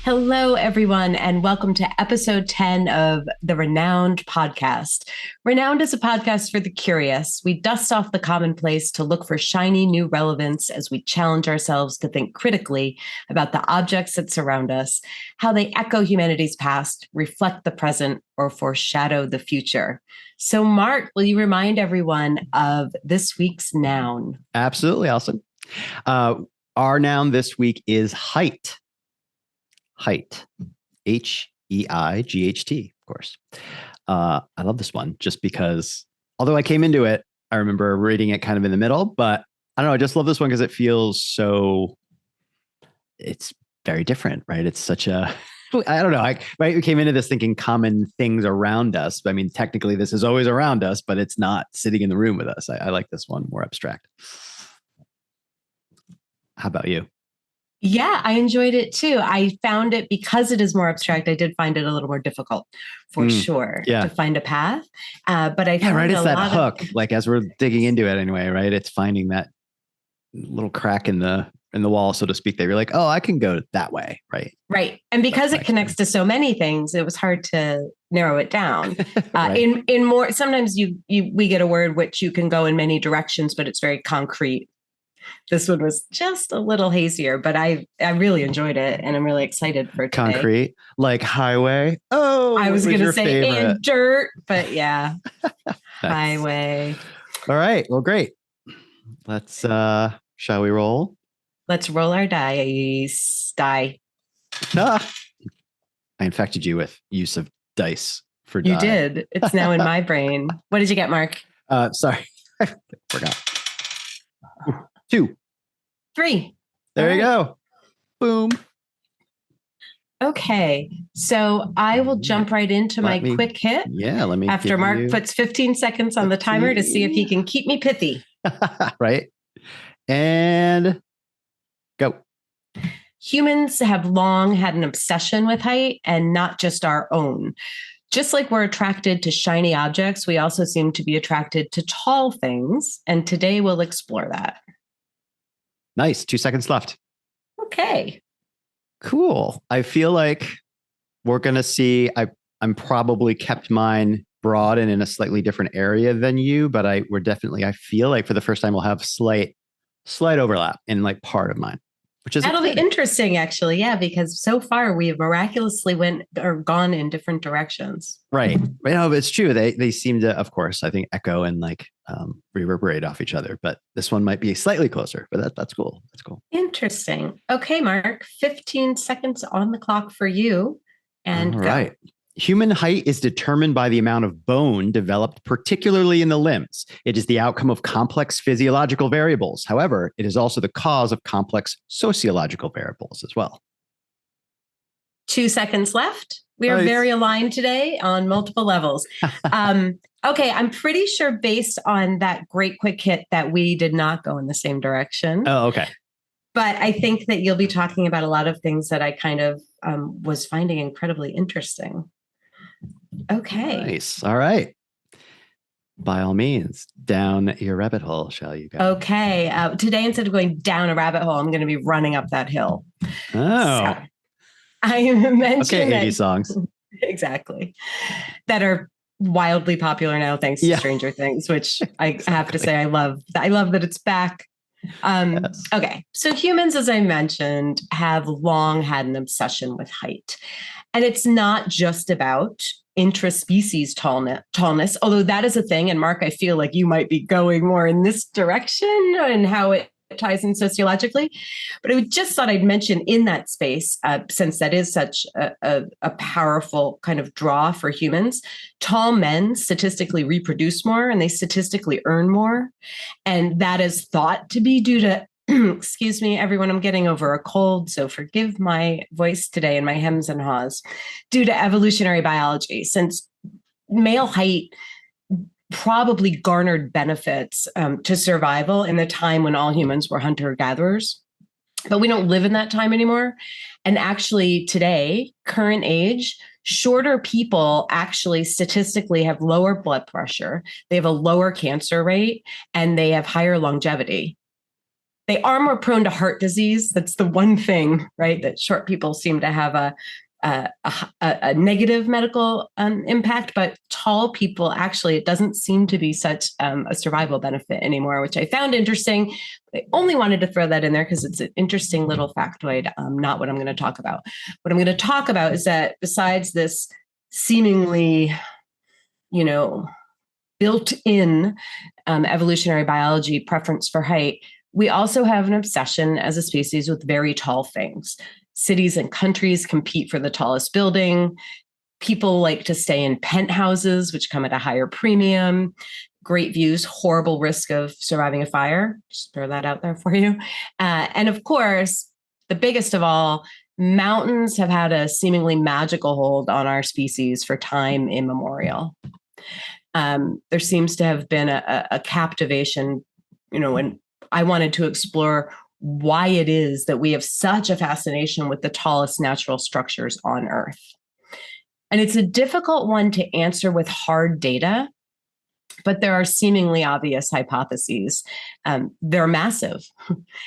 Hello, everyone, and welcome to episode 10 of the ReNouned podcast. ReNouned is a podcast for the curious. We dust off the commonplace to look for shiny new relevance as we challenge ourselves to think critically about the objects that surround us, how they echo humanity's past, reflect the present, or foreshadow the future. So, Mark, will you remind everyone of this week's noun? Absolutely, Alison. Our noun this week is height. Height. Height, of course. I love this one just because, although I came into it, I remember reading it kind of in the middle, but I don't know. I just love this one because it feels so, it's very different, right? It's such a, I don't know. We came into this thinking common things around us. I mean, technically this is always around us, but it's not sitting in the room with us. I like this one more abstract. How about you? Yeah, I enjoyed it too. I found it because it is more abstract. I did find it a little more difficult for sure to find a path. But I found It's that hook, like as we're digging into it anyway, right? It's finding that little crack in the wall, so to speak, that you're like, oh, I can go that way, right? Right. And because it connects to so many things, it was hard to narrow it down. Right. In more, sometimes we get a word which you can go in many directions, but it's very concrete. This one was just a little hazier, but I really enjoyed it, and I'm really excited for today. Concrete, like highway. Oh, I was going to say favorite? And dirt, but yeah, nice. Highway. All right. Well, great. Let's. Shall we roll? Let's roll our dice. Die. Ah, I infected you with use of dice for die. You did. It's now in my brain. What did you get, Mark? Sorry, forgot. 2. 3. There you go. Boom. Okay. So I will jump right into my quick hit. Yeah. Let me. After Mark puts 15 seconds on the timer to see if he can keep me pithy. Right. And go. Humans have long had an obsession with height, and not just our own. Just like we're attracted to shiny objects, we also seem to be attracted to tall things. And today we'll explore that. Nice. 2 seconds left. Okay. Cool. I feel like we're going to see, I'm probably kept mine broad and in a slightly different area than you, but I feel like for the first time we'll have slight overlap in like part of mine, which is that'll be interesting actually. Yeah. Because so far we have miraculously gone in different directions. Right. No, but it's true. They seem to, of course, I think echo and like reverberate off each other, but this one might be slightly closer, but that's cool. That's cool. Interesting. Okay, Mark, 15 seconds on the clock for you. And all right. Human height is determined by the amount of bone developed, particularly in the limbs. It is the outcome of complex physiological variables. However, it is also the cause of complex sociological variables as well. 2 seconds left. We are very aligned today on multiple levels. Okay, I'm pretty sure based on that great quick hit that we did not go in the same direction. Oh, okay. But I think that you'll be talking about a lot of things that I kind of was finding incredibly interesting. Okay. Nice. All right. By all means, down your rabbit hole, shall you go? Okay. Today, instead of going down a rabbit hole, I'm going to be running up that hill. Oh. So, I mentioned 80 songs. Exactly. That are wildly popular now, thanks to Stranger Things, which I have to say I love. I love that it's back. Yes. Okay. So humans, as I mentioned, have long had an obsession with height. And it's not just about intraspecies tallness, although that is a thing. And Mark, I feel like you might be going more in this direction and how it ties in sociologically. But I just thought I'd mention in that space, since that is such a powerful kind of draw for humans, tall men statistically reproduce more and they statistically earn more. And that is thought to be due to, excuse me, everyone, I'm getting over a cold, so forgive my voice today and my hems and haws, due to evolutionary biology, since male height probably garnered benefits to survival in the time when all humans were hunter-gatherers. But we don't live in that time anymore. And actually today, current age, shorter people actually statistically have lower blood pressure, they have a lower cancer rate, and they have higher longevity. they are more prone to heart disease. That's the one thing, right? That short people seem to have a negative medical impact, but tall people, actually, it doesn't seem to be such a survival benefit anymore, which I found interesting. I only wanted to throw that in there because it's an interesting little factoid, not what I'm going to talk about. What I'm going to talk about is that besides this seemingly, built-in evolutionary biology preference for height, we also have an obsession as a species with very tall things. Cities and countries compete for the tallest building. People like to stay in penthouses, which come at a higher premium. Great views, horrible risk of surviving a fire. Just throw that out there for you. And of course, the biggest of all, mountains have had a seemingly magical hold on our species for time immemorial. There seems to have been a captivation, when I wanted to explore why it is that we have such a fascination with the tallest natural structures on Earth. And it's a difficult one to answer with hard data, but there are seemingly obvious hypotheses. They're massive,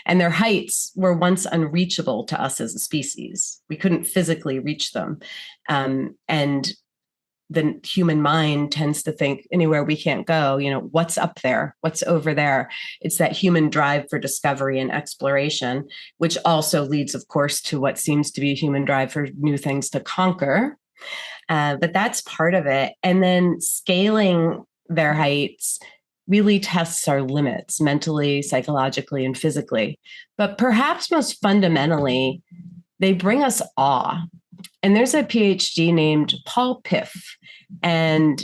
and their heights were once unreachable to us as a species. We couldn't physically reach them. And the human mind tends to think anywhere we can't go, what's up there? What's over there? It's that human drive for discovery and exploration, which also leads, of course, to what seems to be a human drive for new things to conquer. But that's part of it. And then scaling their heights really tests our limits mentally, psychologically, and physically. But perhaps most fundamentally, they bring us awe. And there's a PhD named Paul Piff, and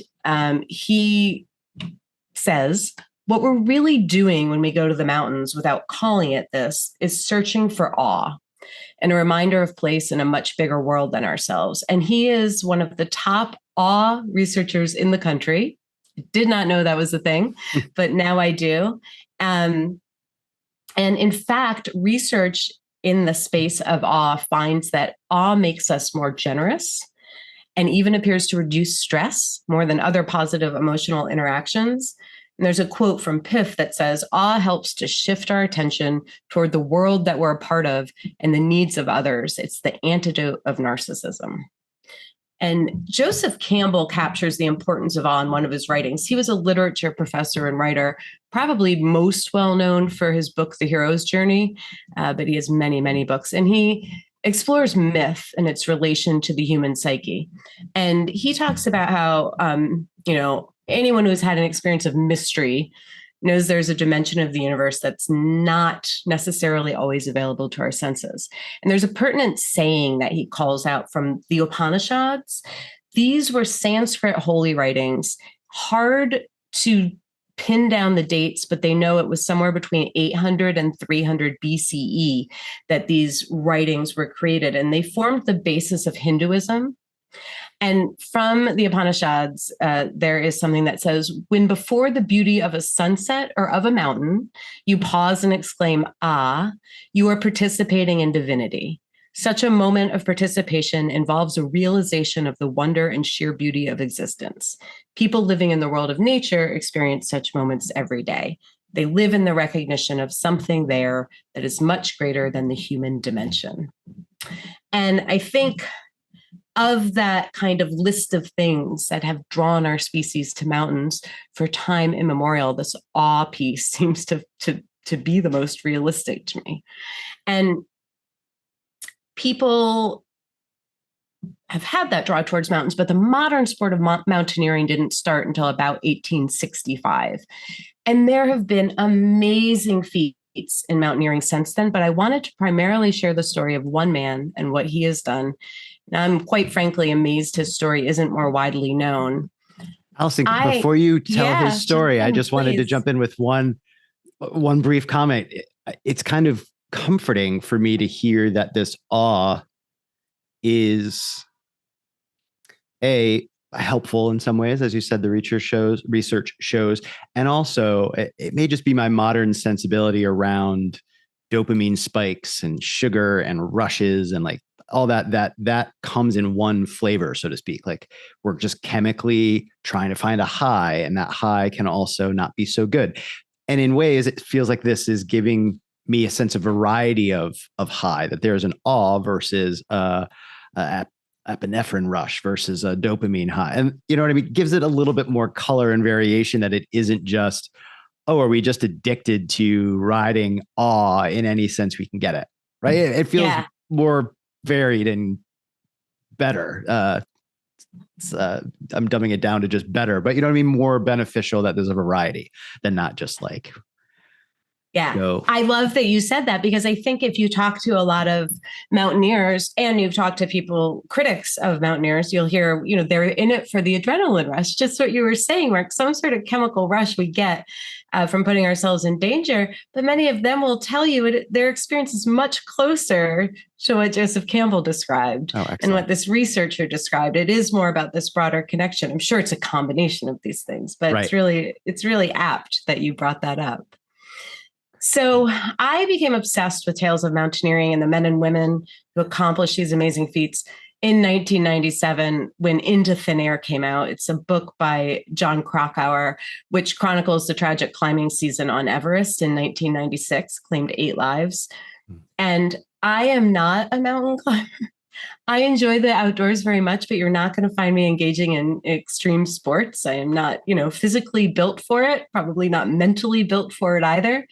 he says, what we're really doing when we go to the mountains without calling it this is searching for awe and a reminder of place in a much bigger world than ourselves. And he is one of the top awe researchers in the country. Did not know that was a thing, but now I do. And in fact, research in the space of awe finds that awe makes us more generous and even appears to reduce stress more than other positive emotional interactions. And there's a quote from Piff that says, awe helps to shift our attention toward the world that we're a part of and the needs of others. It's the antidote of narcissism. And Joseph Campbell captures the importance of awe in one of his writings. He was a literature professor and writer, probably most well known for his book, The Hero's Journey, but he has many, many books. And he explores myth and its relation to the human psyche. And he talks about how, anyone who's had an experience of mystery knows there's a dimension of the universe that's not necessarily always available to our senses. And there's a pertinent saying that he calls out from the Upanisads. These were Sanskrit holy writings, hard to pin down the dates, but they know it was somewhere between 800 and 300 BCE that these writings were created, and they formed the basis of Hinduism. And from the Upanisads, there is something that says, when before the beauty of a sunset or of a mountain, you pause and exclaim, ah, you are participating in divinity. Such a moment of participation involves a realization of the wonder and sheer beauty of existence. People living in the world of nature experience such moments every day. They live in the recognition of something there that is much greater than the human dimension. And I think of that kind of list of things that have drawn our species to mountains for time immemorial, this awe piece seems to be the most realistic to me. And people have had that draw towards mountains, but the modern sport of mountaineering didn't start until about 1865. And there have been amazing feats in mountaineering since then, but I wanted to primarily share the story of one man and what he has done. And I'm quite frankly amazed his story isn't more widely known. Alison, before you tell his story, I just wanted to please. jump in with one brief comment. It's kind of comforting for me to hear that this awe is helpful in some ways, as you said, the research shows, and also it may just be my modern sensibility around dopamine spikes and sugar and rushes and like all that comes in one flavor, so to speak. Like we're just chemically trying to find a high, and that high can also not be so good. And in ways, it feels like this is giving me a sense of variety of high, that there's an awe versus epinephrine rush versus a dopamine high. And you know what I mean? Gives it a little bit more color and variation, that it isn't just, oh, are we just addicted to riding awe in any sense we can get it, right? It feels more varied and better. I'm dumbing it down to just better, but you know what I mean? More beneficial that there's a variety than not just like. Yeah, I love that you said that, because I think if you talk to a lot of mountaineers and you've talked to people, critics of mountaineers, you'll hear, they're in it for the adrenaline rush, just what you were saying, Mark, some sort of chemical rush we get from putting ourselves in danger. But many of them will tell you their experience is much closer to what Joseph Campbell described and what this researcher described. It is more about this broader connection. I'm sure it's a combination of these things, but it's really apt that you brought that up. So I became obsessed with tales of mountaineering and the men and women who accomplished these amazing feats in 1997 when Into Thin Air came out. It's a book by John Krakauer, which chronicles the tragic climbing season on Everest in 1996, claimed 8 lives. And I am not a mountain climber. I enjoy the outdoors very much, but you're not going to find me engaging in extreme sports. I am not, physically built for it, probably not mentally built for it either.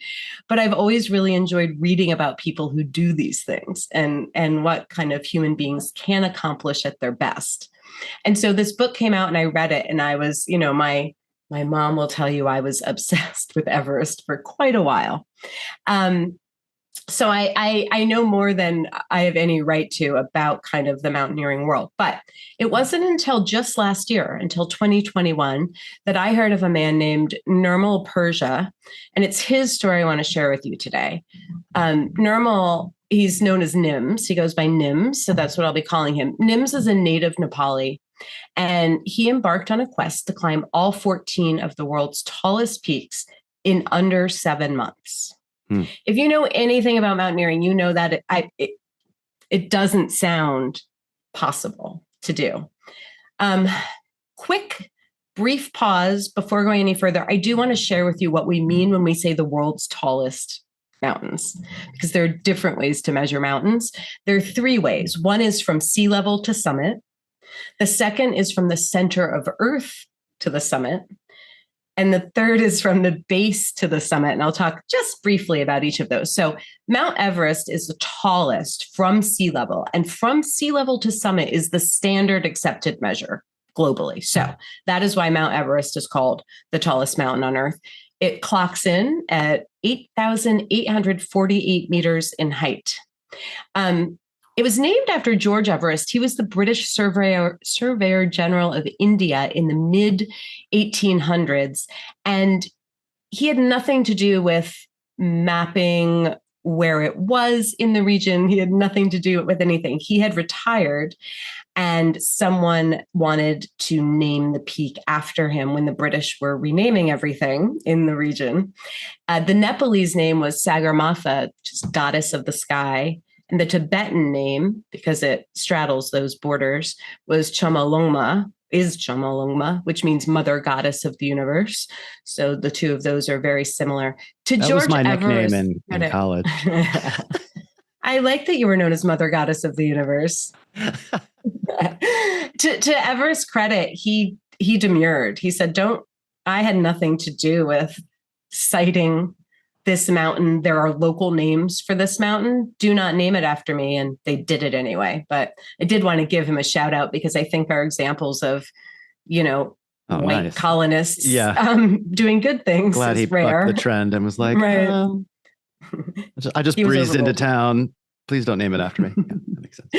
But I've always really enjoyed reading about people who do these things and what kind of human beings can accomplish at their best. And so this book came out and I read it, and I was, my mom will tell you I was obsessed with Everest for quite a while. So I know more than I have any right to about kind of the mountaineering world. But it wasn't until just last year, until 2021, that I heard of a man named Nirmal Persia. And it's his story I want to share with you today. Nirmal, he's known as Nims. He goes by Nims, so that's what I'll be calling him. Nims is a native Nepali, and he embarked on a quest to climb all 14 of the world's tallest peaks in under 7 months. If you know anything about mountaineering, you know that it doesn't sound possible to do. Quick, brief pause before going any further. I do want to share with you what we mean when we say the world's tallest mountains, because there are different ways to measure mountains. There are 3 ways. One is from sea level to summit. The second is from the center of Earth to the summit. And the third is from the base to the summit. And I'll talk just briefly about each of those. So Mount Everest is the tallest from sea level. And from sea level to summit is the standard accepted measure globally. So that is why Mount Everest is called the tallest mountain on Earth. It clocks in at 8,848 meters in height. It was named after George Everest. He was the British Surveyor General of India in the mid-1800s. And he had nothing to do with mapping where it was in the region. He had nothing to do with anything. He had retired, and someone wanted to name the peak after him when the British were renaming everything in the region. The Nepalese name was Sagarmatha, which is goddess of the sky. And the Tibetan name, because it straddles those borders, was Chomolungma, which means mother goddess of the universe. So the 2 of those are very similar. That George was my Everest, nickname in college. I like that you were known as mother goddess of the universe. To Everest's credit, he demurred. He said, I had nothing to do with citing this mountain. There are local names for this mountain. Do not name it after me. And they did it anyway. But I did want to give him a shout out, because I think our examples of, white colonists doing good things. Glad he bucked the trend and was like, I just breezed into town. Please don't name it after me. Yeah, that makes sense.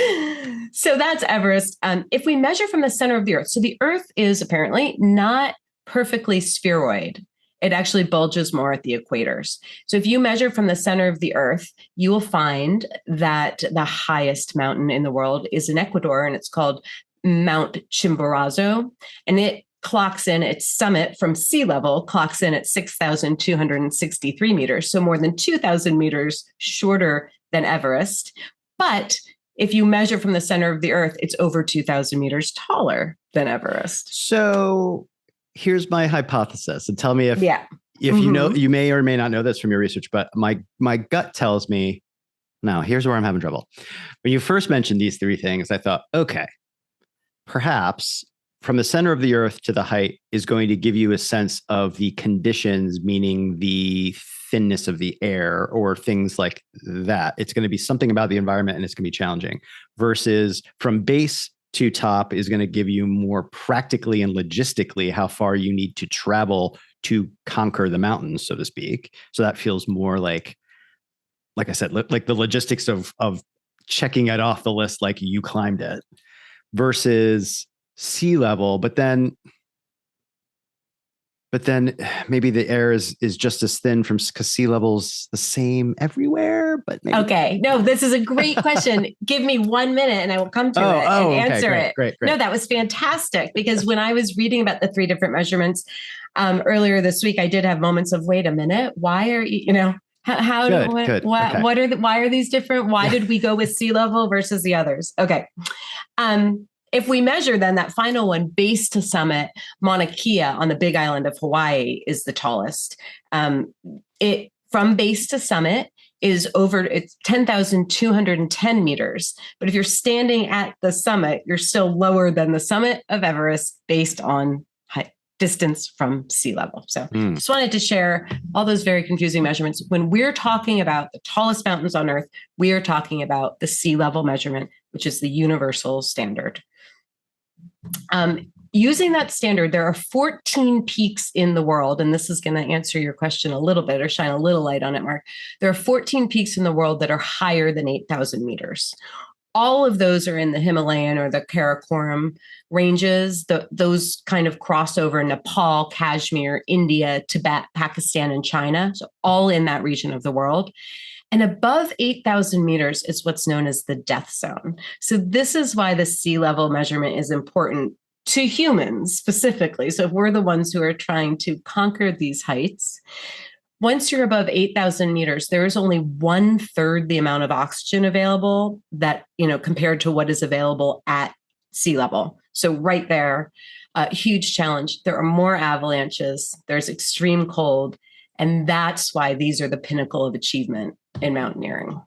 So that's Everest. If we measure from the center of the Earth, so the Earth is apparently not perfectly spheroid. It actually bulges more at the equators. So if you measure from the center of the Earth, you will find that the highest mountain in the world is in Ecuador, and it's called Mount Chimborazo. And it clocks in its summit from sea level, clocks in at 6,263 meters. So more than 2,000 meters shorter than Everest. But if you measure from the center of the Earth, it's over 2,000 meters taller than Everest. So here's my hypothesis, and tell me if if you know, you may or may not know this from your research, but my gut tells me, now here's where I'm having trouble. When you first mentioned these three things, I thought, okay, perhaps from the center of the earth to the height is going to give you a sense of the conditions, meaning the thinness of the air or things like that. It's going to be something about the environment and it's going to be challenging, versus from base to top is going to give you more practically and logistically how far you need to travel to conquer the mountains, so to speak. So that feels more like I said, like the logistics of checking it off the list, like you climbed it, versus sea level. But then maybe the air is just as thin because sea level's the same everywhere. But maybe. Okay, no, this is a great question. Give me 1 minute and I will come to it and answer it. Great. No, that was fantastic, because when I was reading about the three different measurements earlier this week, I did have moments of, wait a minute, why are you, why are these different? Why did we go with sea level versus the others? Okay. If we measure then that final one, base to summit, Mauna Kea on the Big Island of Hawaii is the tallest. It from base to summit it's 10,210 meters. But if you're standing at the summit, you're still lower than the summit of Everest based on distance from sea level. So just wanted to share all those very confusing measurements. When we're talking about the tallest mountains on Earth, we are talking about the sea level measurement, which is the universal standard. Using that standard, there are 14 peaks in the world, and this is going to answer your question a little bit or shine a little light on it, Mark. There are 14 peaks in the world that are higher than 8,000 meters. All of those are in the Himalayan or the Karakoram ranges. Those kind of cross over Nepal, Kashmir, India, Tibet, Pakistan, and China. So all in that region of the world. And above 8,000 meters is what's known as the death zone. So this is why the sea level measurement is important to humans specifically. So if we're the ones who are trying to conquer these heights, once you're above 8,000 meters, there is only 1/3 the amount of oxygen available that, compared to what is available at sea level. So right there, a huge challenge. There are more avalanches. There's extreme cold. And that's why these are the pinnacle of achievement in mountaineering.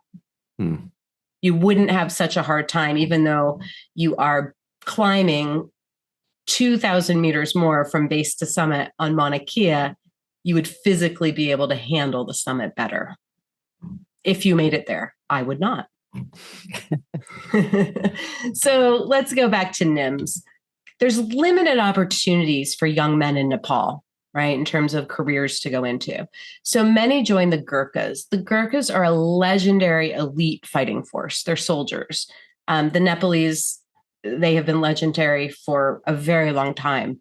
You wouldn't have such a hard time, even though you are climbing 2,000 meters more from base to summit on Mauna Kea, you would physically be able to handle the summit better. If you made it there, I would not. So let's go back to NIMS. There's limited opportunities for young men in Nepal, right, in terms of careers to go into. So many join the Gurkhas. The Gurkhas are a legendary elite fighting force. They're soldiers. The Nepalese, they have been legendary for a very long time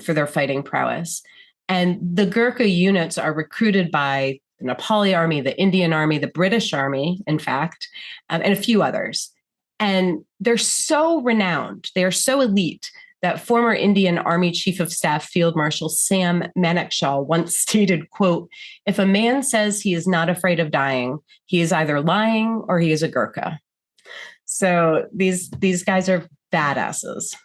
for their fighting prowess. And the Gurkha units are recruited by the Nepali army, the Indian army, the British army, in fact, and a few others. And they're so renowned, they are so elite that former Indian Army Chief of Staff Field Marshal Sam Manekshaw once stated, quote, "If a man says he is not afraid of dying, he is either lying or he is a Gurkha." So these guys are badasses.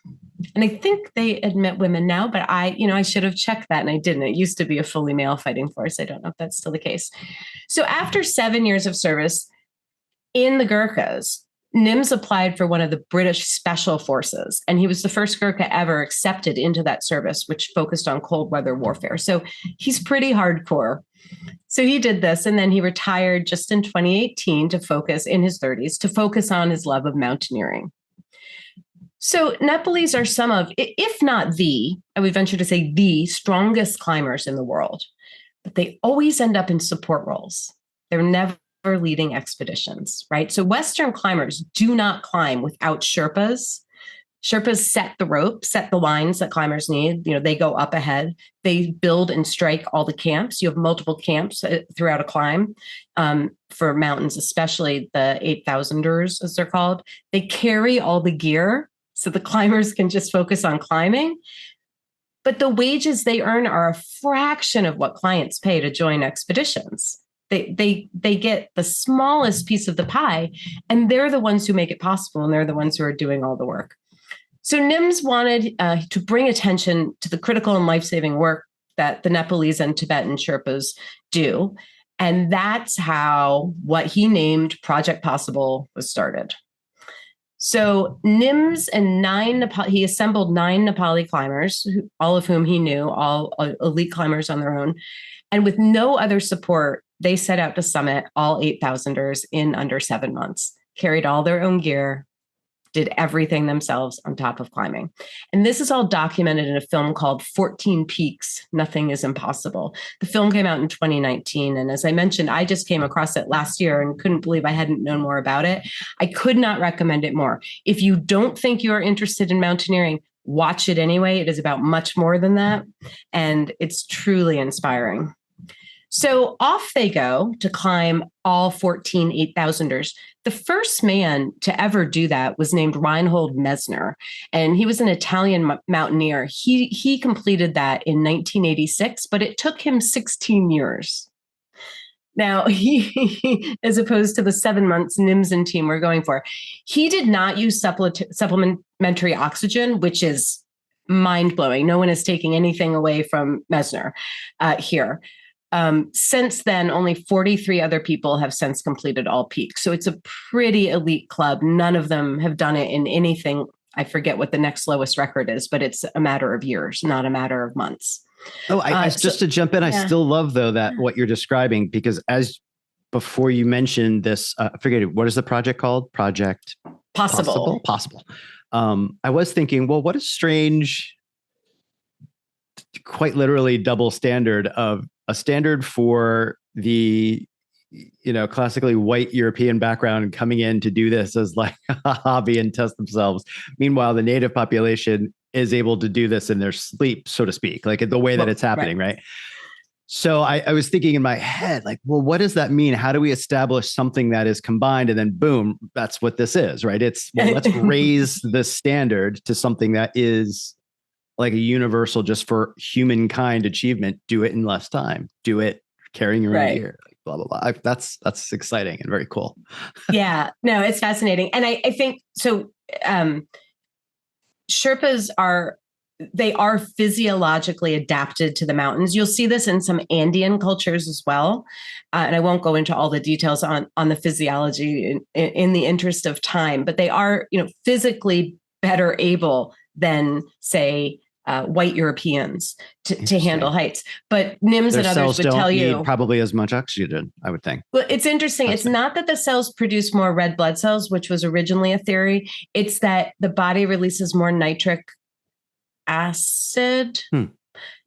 And I think they admit women now, but I should have checked that and I didn't. It used to be a fully male fighting force. I don't know if that's still the case. So after 7 years of service in the Gurkhas, NIMS applied for one of the British Special Forces, and he was the first Gurkha ever accepted into that service, which focused on cold weather warfare. So he's pretty hardcore. So he did this, and then he retired just in 2018 to focus, in his 30s, to focus on his love of mountaineering. So Nepalese are some of, if not the, I would venture to say the strongest climbers in the world, but they always end up in support roles. They're never leading expeditions, right? So Western climbers do not climb without Sherpas. Sherpas set the rope, set the lines that climbers need. They go up ahead. They build and strike all the camps. You have multiple camps throughout a climb for mountains, especially the 8,000ers, as they're called. They carry all the gear so the climbers can just focus on climbing. But the wages they earn are a fraction of what clients pay to join expeditions. They get the smallest piece of the pie, and they're the ones who make it possible, and they're the ones who are doing all the work. So NIMS wanted to bring attention to the critical and life-saving work that the Nepalese and Tibetan Sherpas do. And that's how what he named Project Possible was started. So NIMS and he assembled 9 Nepali climbers, all of whom he knew, all elite climbers on their own. And with no other support, they set out to summit all 8,000ers in under 7 months, carried all their own gear, did everything themselves on top of climbing. And this is all documented in a film called 14 Peaks, Nothing is Impossible. The film came out in 2019. And as I mentioned, I just came across it last year and couldn't believe I hadn't known more about it. I could not recommend it more. If you don't think you're interested in mountaineering, watch it anyway. It is about much more than that. And it's truly inspiring. So off they go to climb all 14 8,000ers. The first man to ever do that was named Reinhold Messner, and he was an Italian mountaineer. He completed that in 1986, but it took him 16 years. Now, he, as opposed to the 7 months NIMS and team were going for, he did not use supplementary oxygen, which is mind-blowing. No one is taking anything away from Messner here. Since then, only 43 other people have since completed all peaks. So it's a pretty elite club. None of them have done it in anything. I forget what the next lowest record is, but it's a matter of years, not a matter of months. Oh, just to jump in, I still love, though, that what you're describing, because before you mentioned this, I forget, what is the project called? Project Possible. I was thinking, well, what a strange, quite literally double standard of a standard for the, classically white European background coming in to do this as like a hobby and test themselves. Meanwhile, the native population is able to do this in their sleep, so to speak, like the way that it's happening. Right. So I was thinking in my head, like, well, what does that mean? How do we establish something that is combined? And then boom, that's what this is, right? It's, well, let's raise the standard to something that is like a universal just for humankind achievement. Do it in less time. Do it carrying your own gear. Like blah, blah, blah. That's exciting and very cool. Yeah, no, it's fascinating. And I think so. Sherpas are physiologically adapted to the mountains. You'll see this in some Andean cultures as well. And I won't go into all the details on the physiology in the interest of time, but they are, physically better able than, say, white Europeans to handle heights. But NIMS and others would tell you probably as much oxygen, I would think. Well, it's interesting. It's not that the cells produce more red blood cells, which was originally a theory. It's that the body releases more nitric acid,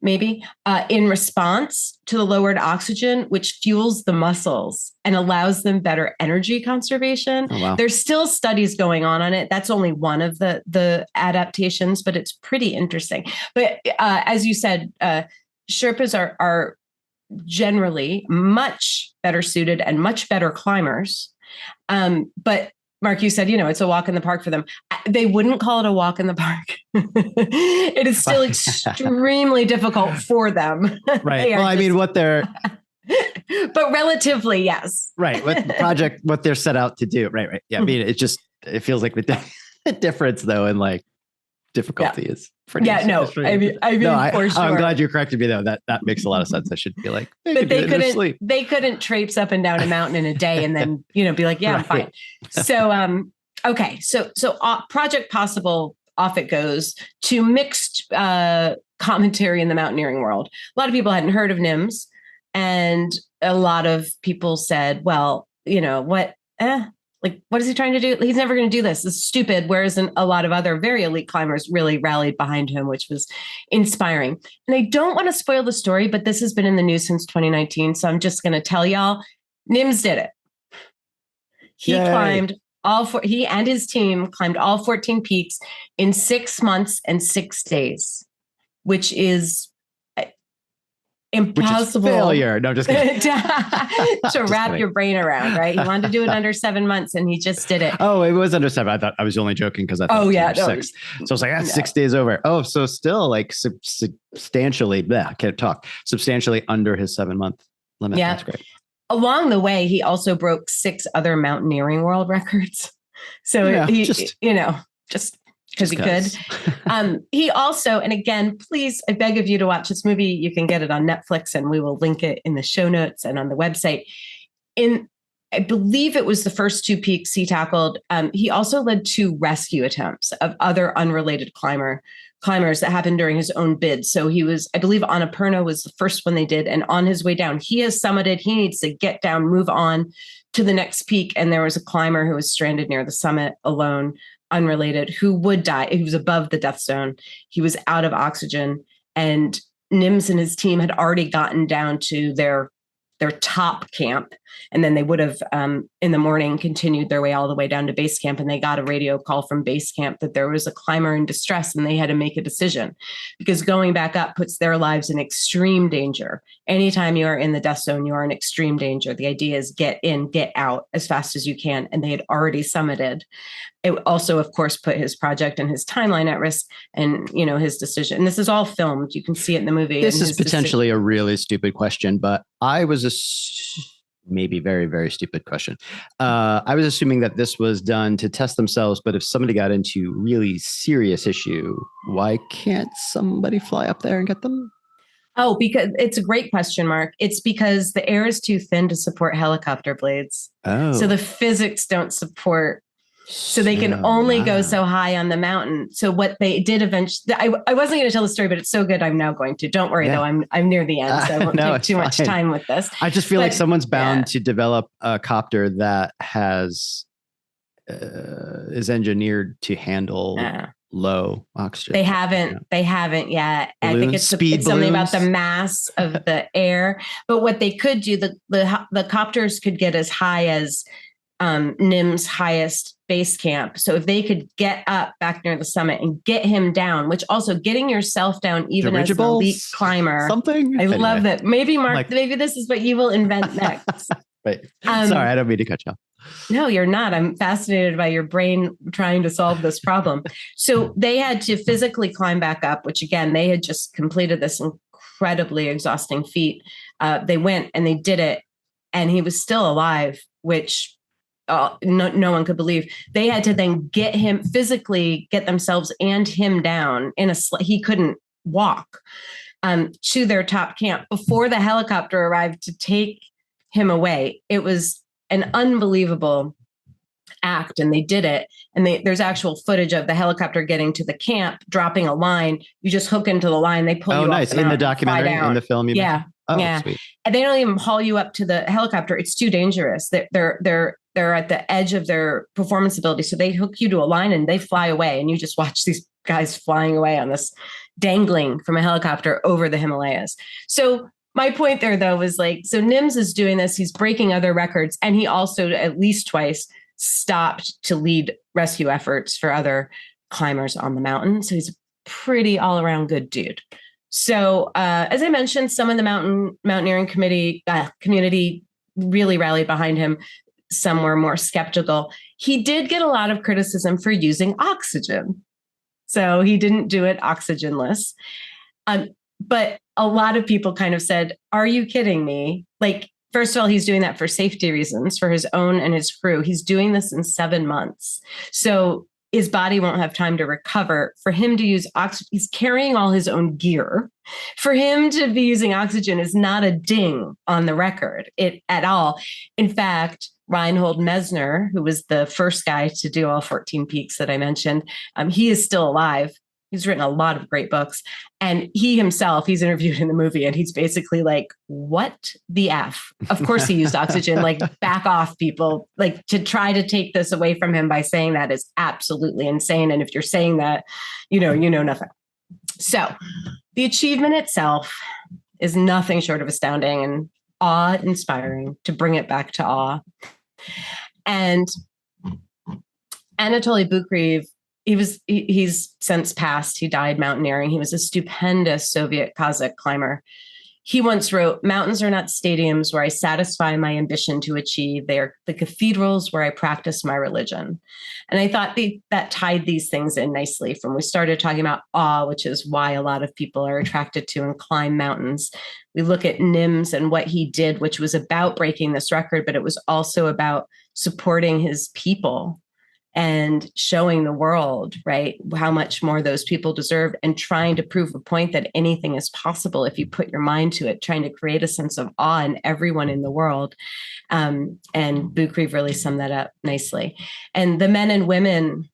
maybe, in response to the lowered oxygen, which fuels the muscles and allows them better energy conservation. Oh, wow. There's still studies going on it. That's only one of the adaptations, but it's pretty interesting. But as you said, Sherpas are generally much better suited and much better climbers. But Mark, you said, it's a walk in the park for them. They wouldn't call it a walk in the park. It is still extremely difficult for them. Right. Well, I mean, what they're... but relatively, yes. Right. What the project, what they're set out to do. Right. Yeah. I mean, it feels like the difference, though, in like difficulty is pretty. Yeah. No, I mean, for sure. I'm glad you corrected me, though. That makes a lot of sense. I should be like, but they couldn't traipse up and down a mountain in a day and then, be like, yeah, I'm fine. So, okay. So Project Possible, off it goes to mixed commentary in the mountaineering world. A lot of people hadn't heard of NIMS, and a lot of people said, well, what is he trying to do? He's never going to do this. This is stupid. Whereas a lot of other very elite climbers really rallied behind him, which was inspiring. And I don't want to spoil the story, but this has been in the news since 2019. So I'm just going to tell y'all, NIMS did it. He and his team climbed all 14 peaks in 6 months and 6 days, which is impossible. Which is failure. No, just kidding. to wrap your brain around, right? He wanted to do it under 7 months and he just did it. Oh, it was under 7. I thought I was only joking because I thought it was 6. So I was like, 6 days over. Oh, so still like substantially, I can't talk, substantially under his 7-month limit. Yeah. That's great. Along the way, he also broke 6 other mountaineering world records. So he just because he could. He also, and again, please, I beg of you to watch this movie. You can get it on Netflix, and we will link it in the show notes and on the website. I believe it was the first 2 peaks he tackled. He also led 2 rescue attempts of other unrelated climbers that happened during his own bid. So he was, I believe, Annapurna was the first one they did. And on his way down, he has summited. He needs to get down, move on to the next peak. And there was a climber who was stranded near the summit alone, unrelated, who would die. He was above the death zone. He was out of oxygen. And Nims and his team had already gotten down to their top camp. And then they would have, in the morning, continued their way all the way down to base camp. And they got a radio call from base camp that there was a climber in distress, and they had to make a decision, because going back up puts their lives in extreme danger. Anytime you are in the death zone, you are in extreme danger. The idea is get in, get out as fast as you can. And they had already summited. It also, of course, put his project and his timeline at risk, and, his decision. And this is all filmed. You can see it in the movie. This is potentially a really stupid question, but I was maybe very, very stupid question. I was assuming that this was done to test themselves, but if somebody got into really serious issue, why can't somebody fly up there and get them? Oh, because it's a great question, Mark. It's because the air is too thin to support helicopter blades. Oh. So the physics don't support. So they can only go so high on the mountain. So what they did eventually, I wasn't going to tell the story, but it's so good, I'm now going to. Don't worry, though. I'm near the end, so I won't take too much time with this. I just feel like someone's bound to develop a copter that is engineered to handle low oxygen. They haven't yet. Balloons, I think it's something about the mass of the air. But what they could do, the copters could get as high as Nim's highest base camp. So if they could get up back near the summit and get him down, which also getting yourself down, even as an elite climber, something. I love that. Maybe Mark, maybe this is what you will invent next. Right. Sorry, I don't mean to cut you off. No, you're not. I'm fascinated by your brain trying to solve this problem. So they had to physically climb back up, which again, they had just completed this incredibly exhausting feat. They went and they did it, and he was still alive, which no one could believe. They had to then physically get themselves and him down he couldn't walk to their top camp before the helicopter arrived to take him away. It was an unbelievable act, and they did it. And there's actual footage of the helicopter getting to the camp, dropping a line. You just hook into the line. They pull you nice. Off In the documentary, in the film. Yeah. Yeah. Sweet. And they don't even haul you up to the helicopter. It's too dangerous. They're at the edge of their performance ability. So they hook you to a line and they fly away, and you just watch these guys flying away on this, dangling from a helicopter over the Himalayas. So my point there, though, was so Nims is doing this. He's breaking other records. And he also at least twice stopped to lead rescue efforts for other climbers on the mountain. So he's a pretty all around good dude. So as I mentioned, some of the mountaineering community really rallied behind him. Some were more skeptical. He did get a lot of criticism for using oxygen. So he didn't do it oxygenless. But a lot of people kind of said, are you kidding me? First of all, he's doing that for safety reasons, for his own and his crew. He's doing this in 7 months. So his body won't have time to recover. For him to use oxygen, he's carrying all his own gear. For him to be using oxygen is not a ding on the record at all. In fact, Reinhold Messner, who was the first guy to do all 14 peaks that I mentioned, he is still alive. He's written a lot of great books. And he himself, he's interviewed in the movie, and he's basically like, what the F? Of course he used oxygen, back off, people. To try to take this away from him by saying that is absolutely insane. And if you're saying that, you know nothing. So the achievement itself is nothing short of astounding and awe-inspiring, to bring it back to awe. And Anatoly Bukreev, he's since passed. He died mountaineering. He was a stupendous Soviet Kazakh climber. He once wrote, "Mountains are not stadiums where I satisfy my ambition to achieve. They are the cathedrals where I practice my religion." And I thought that tied these things in nicely from we started talking about awe, which is why a lot of people are attracted to and climb mountains. We look at Nims and what he did, which was about breaking this record, but it was also about supporting his people and showing the world, right, how much more those people deserve, and trying to prove a point that anything is possible if you put your mind to it, trying to create a sense of awe in everyone in the world. And Buchrief really summed that up nicely. And the men and women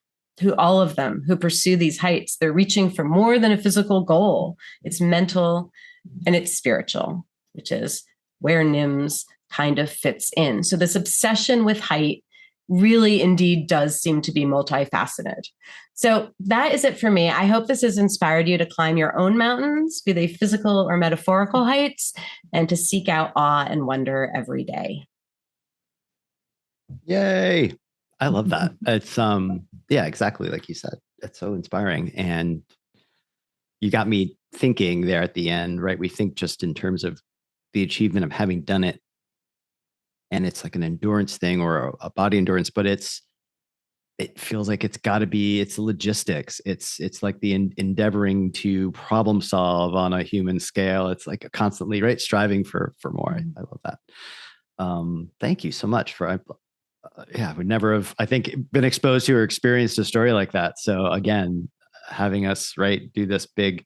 all of them who pursue these heights, they're reaching for more than a physical goal. It's mental and it's spiritual, which is where NIMS kind of fits in. So this obsession with height really indeed does seem to be multifaceted. So that is it for me. I hope this has inspired you to climb your own mountains, be they physical or metaphorical heights, and to seek out awe and wonder every day. Yay. I love that. It's yeah, exactly like you said. It's so inspiring. And you got me thinking there at the end, right? We think just in terms of the achievement of having done it. And it's like an endurance thing or a body endurance, but it feels like it's got to be, it's logistics. It's like the endeavoring to problem solve on a human scale. It's like a constantly, right, striving for more. I love that. Thank you so much for, I would never have, I think, been exposed to or experienced a story like that. So again, having us, right, do this big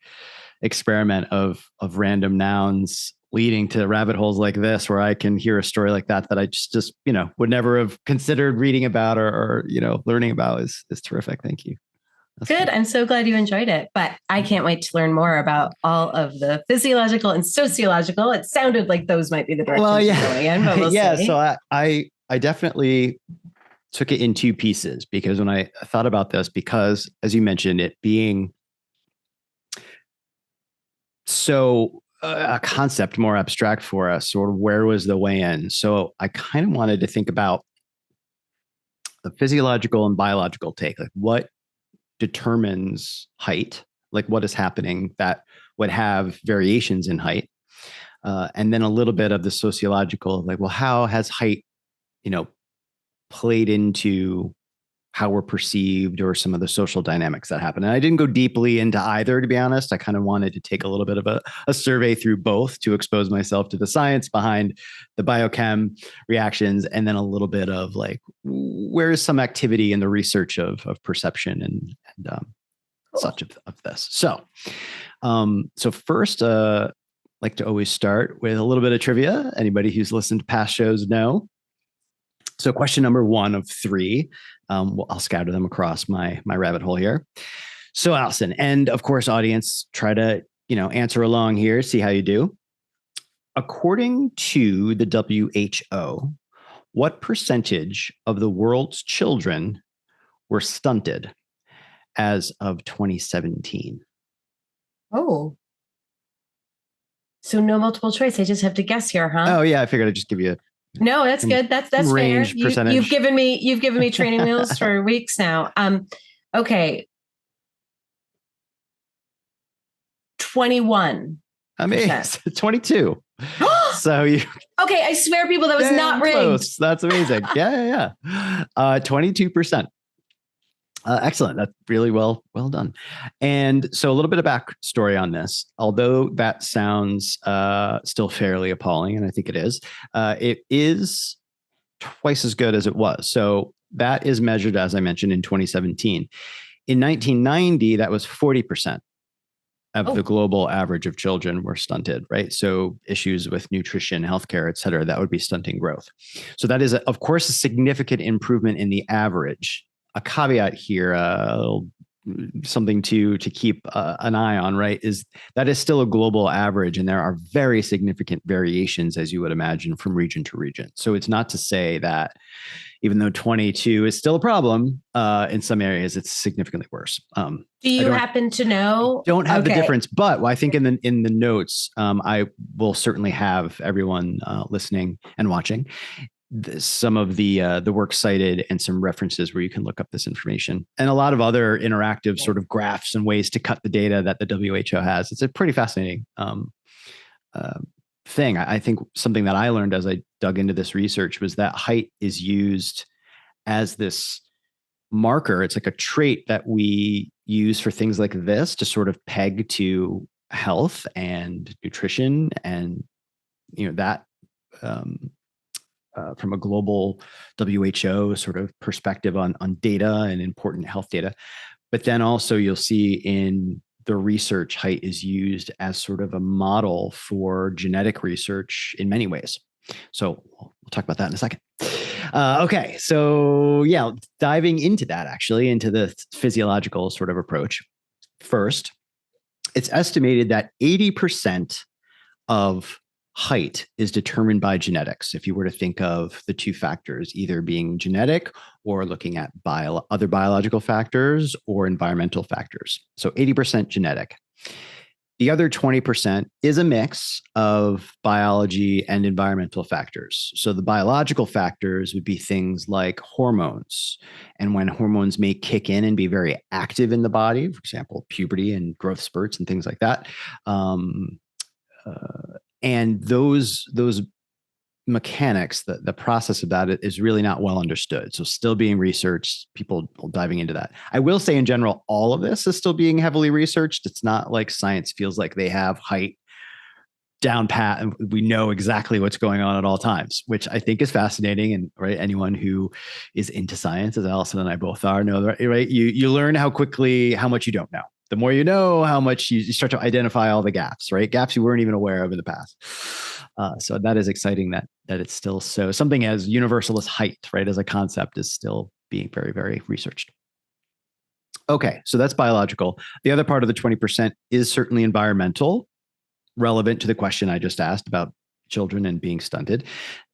experiment of random nouns leading to rabbit holes like this, where I can hear a story like that I just would never have considered reading about or learning about is terrific. Thank you. That's good. I'm so glad you enjoyed it, but I can't wait to learn more about all of the physiological and sociological. It sounded like those might be the directions you're going in, but we'll see. So I definitely took it in two pieces, because when I thought about this, because as you mentioned, it being so a concept more abstract for us, sort of where was the way in? So I kind of wanted to think about the physiological and biological take, like what determines height, like what is happening that would have variations in height. And then a little bit of the sociological, like, well, how has height, played into how we're perceived or some of the social dynamics that happen. And I didn't go deeply into either, to be honest. I kind of wanted to take a little bit of a survey through both to expose myself to the science behind the biochem reactions, and then a little bit of like, where is some activity in the research of perception and such of this. So first, like to always start with a little bit of trivia. Anybody who's listened to past shows know. So question number 1 of 3, I'll scatter them across my rabbit hole here. So Alison, and of course, audience, try to, answer along here, see how you do. According to the WHO, what percentage of the world's children were stunted as of 2017? Oh. So no multiple choice. I just have to guess here, huh? Oh yeah, I figured I'd just give you No, that's good. That's range fair. Percentage. You've given me training wheels for weeks now. Okay. 21. Amazing. 22. So you. Okay, I swear, people, that was not rigged. Close. That's amazing. Yeah. 22%. Excellent. That's really well done. And so a little bit of backstory on this, although that sounds still fairly appalling, and I think it is twice as good as it was. So that is measured, as I mentioned, in 2017. In 1990, that was 40% of the global average of children were stunted, right? So issues with nutrition, healthcare, et cetera, that would be stunting growth. So that is, of course, a significant improvement in the average. A caveat here, something to keep an eye on, right, is that is still a global average, and there are very significant variations, as you would imagine, from region to region. So it's not to say that even though 22 is still a problem, in some areas it's significantly worse. Do you happen to know? Don't have the difference, but I think in the notes, I will certainly have everyone listening and watching some of the work cited and some references where you can look up this information, and a lot of other interactive sort of graphs and ways to cut the data that the WHO has. It's a pretty fascinating thing. I think something that I learned as I dug into this research was that height is used as this marker. It's like a trait that we use for things like this to sort of peg to health and nutrition and that from a global WHO sort of perspective on data and important health data. But then also you'll see in the research, height is used as sort of a model for genetic research in many ways. So we'll talk about that in a second. Okay, so yeah, diving into that actually, into the physiological sort of approach. First, it's estimated that 80% of height is determined by genetics. If you were to think of the two factors, either being genetic or looking at other biological factors or environmental factors. So 80% genetic. The other 20% is a mix of biology and environmental factors. So the biological factors would be things like hormones. And when hormones may kick in and be very active in the body, for example, puberty and growth spurts and things like that. And those mechanics, the process of that is really not well understood. So still being researched, people diving into that. I will say in general, all of this is still being heavily researched. It's not like science feels like they have height down pat and we know exactly what's going on at all times, which I think is fascinating. And right, anyone who is into science, as Alison and I both are, know that, right? You learn how much you don't know. The more you know, how much you start to identify all the gaps, right? Gaps you weren't even aware of in the past. So that is exciting that it's still so something as universal as height, right, as a concept is still being very, very researched. Okay, so that's biological. The other part of the 20% is certainly environmental, relevant to the question I just asked about children and being stunted.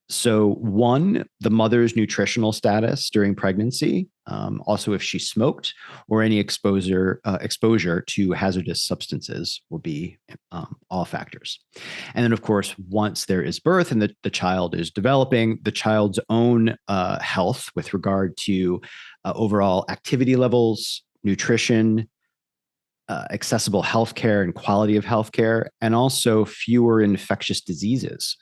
So one, the mother's nutritional status during pregnancy, also if she smoked or any exposure to hazardous substances will be all factors. And then of course, once there is birth and the child is developing, the child's own health with regard to overall activity levels, nutrition, accessible healthcare and quality of healthcare, and also fewer infectious diseases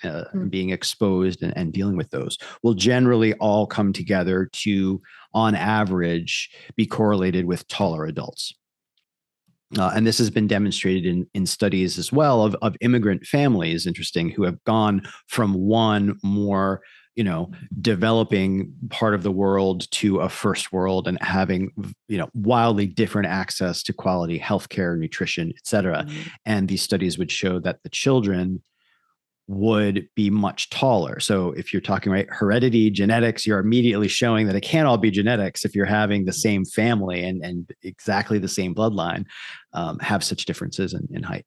being exposed and dealing with those will generally all come together to, on average, be correlated with taller adults. And this has been demonstrated in studies as well of immigrant families, interesting, who have gone from one more developing part of the world to a first world and having, wildly different access to quality healthcare, nutrition, et cetera. Mm-hmm. And these studies would show that the children would be much taller. So if you're talking, right, heredity, genetics, you're immediately showing that it can't all be genetics if you're having the same family and exactly the same bloodline have such differences in height.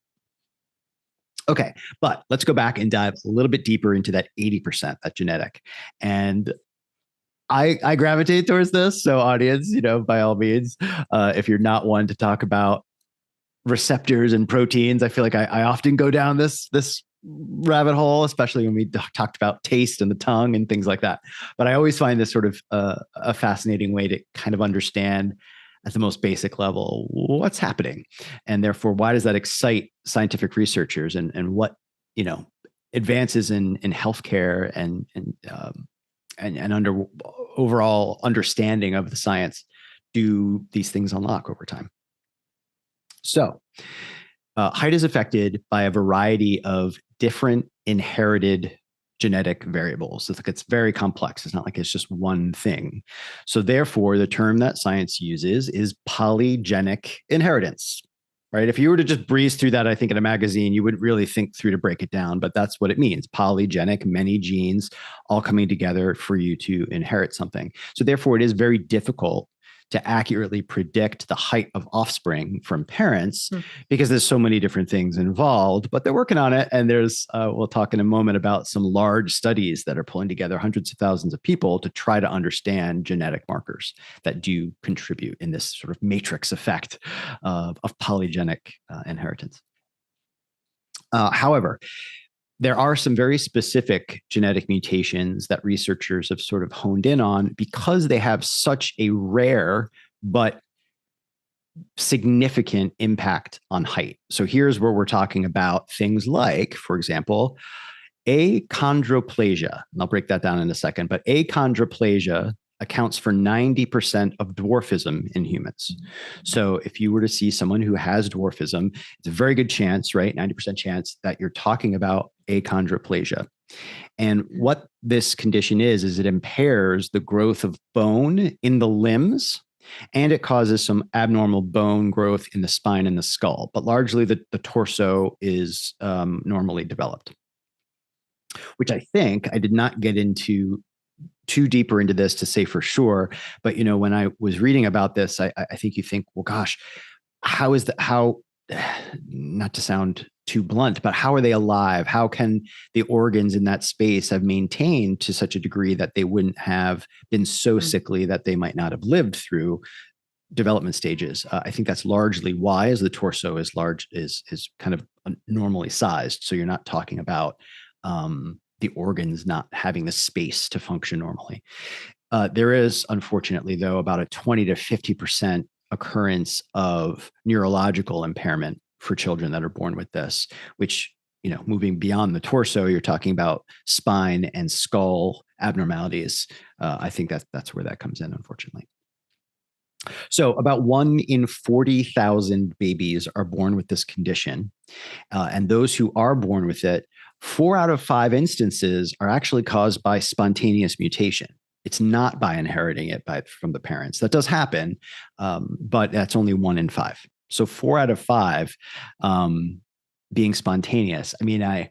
Okay, but let's go back and dive a little bit deeper into that 80%, that genetic. And I gravitate towards this. So audience, by all means, if you're not one to talk about receptors and proteins, I feel like I often go down this rabbit hole, especially when we talked about taste and the tongue and things like that. But I always find this sort of a fascinating way to kind of understand at the most basic level what's happening, and therefore why does that excite scientific researchers, and what advances in healthcare and under overall understanding of the science do these things unlock over time. So height is affected by a variety of different inherited genetic variables. It's very complex. It's not like it's just one thing. So therefore, the term that science uses is polygenic inheritance, right? If you were to just breeze through that, I think in a magazine, you wouldn't really think through to break it down, but that's what it means. Polygenic, many genes all coming together for you to inherit something. So therefore, it is very difficult to accurately predict the height of offspring from parents because there's so many different things involved, but they're working on it. And there's, we'll talk in a moment about some large studies that are pulling together hundreds of thousands of people to try to understand genetic markers that do contribute in this sort of matrix effect of polygenic inheritance. However, there are some very specific genetic mutations that researchers have sort of honed in on because they have such a rare but significant impact on height. So here's where we're talking about things like, for example, achondroplasia. And I'll break that down in a second, but achondroplasia accounts for 90% of dwarfism in humans. So if you were to see someone who has dwarfism, it's a very good chance, right? 90% chance that you're talking about achondroplasia. And what this condition is it impairs the growth of bone in the limbs, and it causes some abnormal bone growth in the spine and the skull. But largely the torso is normally developed, which I think I did not get into too deeper into this to say for sure. But, when I was reading about this, I think you think, well, gosh, how, not to sound too blunt, but how are they alive? How can the organs in that space have maintained to such a degree that they wouldn't have been so sickly that they might not have lived through development stages? I think that's largely why, as the torso is kind of normally sized. So you're not talking about the organs not having the space to function normally. There is, unfortunately, though, about a 20 to 50% occurrence of neurological impairment for children that are born with this, which, moving beyond the torso, you're talking about spine and skull abnormalities. I think that's where that comes in, unfortunately. So about 1 in 40,000 babies are born with this condition. And those who are born with it, 4 out of 5 instances are actually caused by spontaneous mutation. It's not by inheriting it from the parents. That does happen, but that's only 1 in 5. So 4 out of 5 being spontaneous. I mean, I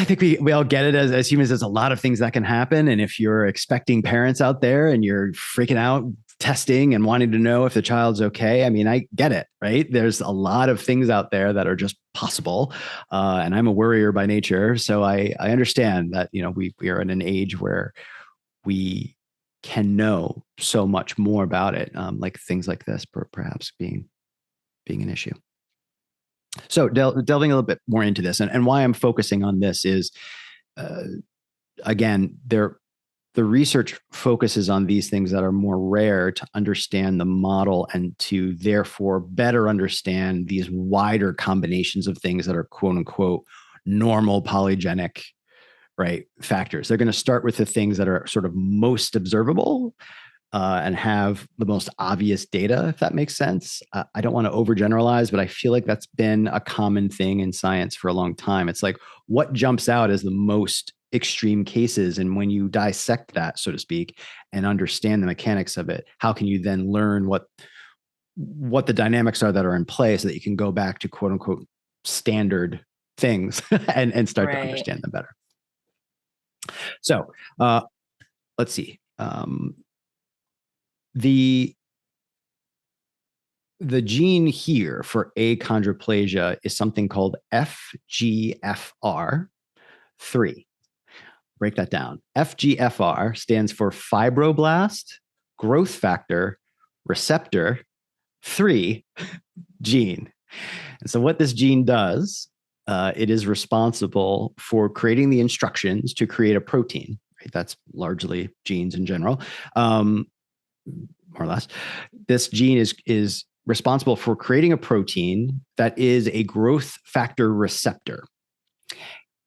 think we all get it as humans. There's a lot of things that can happen. And if you're expecting parents out there and you're freaking out, testing and wanting to know if the child's okay, I mean, I get it, right? There's a lot of things out there that are just possible. And I'm a worrier by nature. So I understand that, we are in an age where we can know so much more about it, like things like this perhaps being an issue. So delving a little bit more into this, and why I'm focusing on this is, again, the research focuses on these things that are more rare to understand the model and to therefore better understand these wider combinations of things that are quote unquote normal polygenic, right, factors. They're going to start with the things that are sort of most observable and have the most obvious data, if that makes sense. I don't want to overgeneralize, but I feel like that's been a common thing in science for a long time. It's like what jumps out as the most extreme cases. And when you dissect that, so to speak, and understand the mechanics of it, how can you then learn what the dynamics are that are in play so that you can go back to quote unquote standard things and start to understand them better. So let's see. The gene here for achondroplasia is something called FGFR3. Break that down. FGFR stands for fibroblast growth factor receptor 3 gene. And so what this gene does, it is responsible for creating the instructions to create a protein. Right? That's largely genes in general, more or less. This gene is responsible for creating a protein that is a growth factor receptor.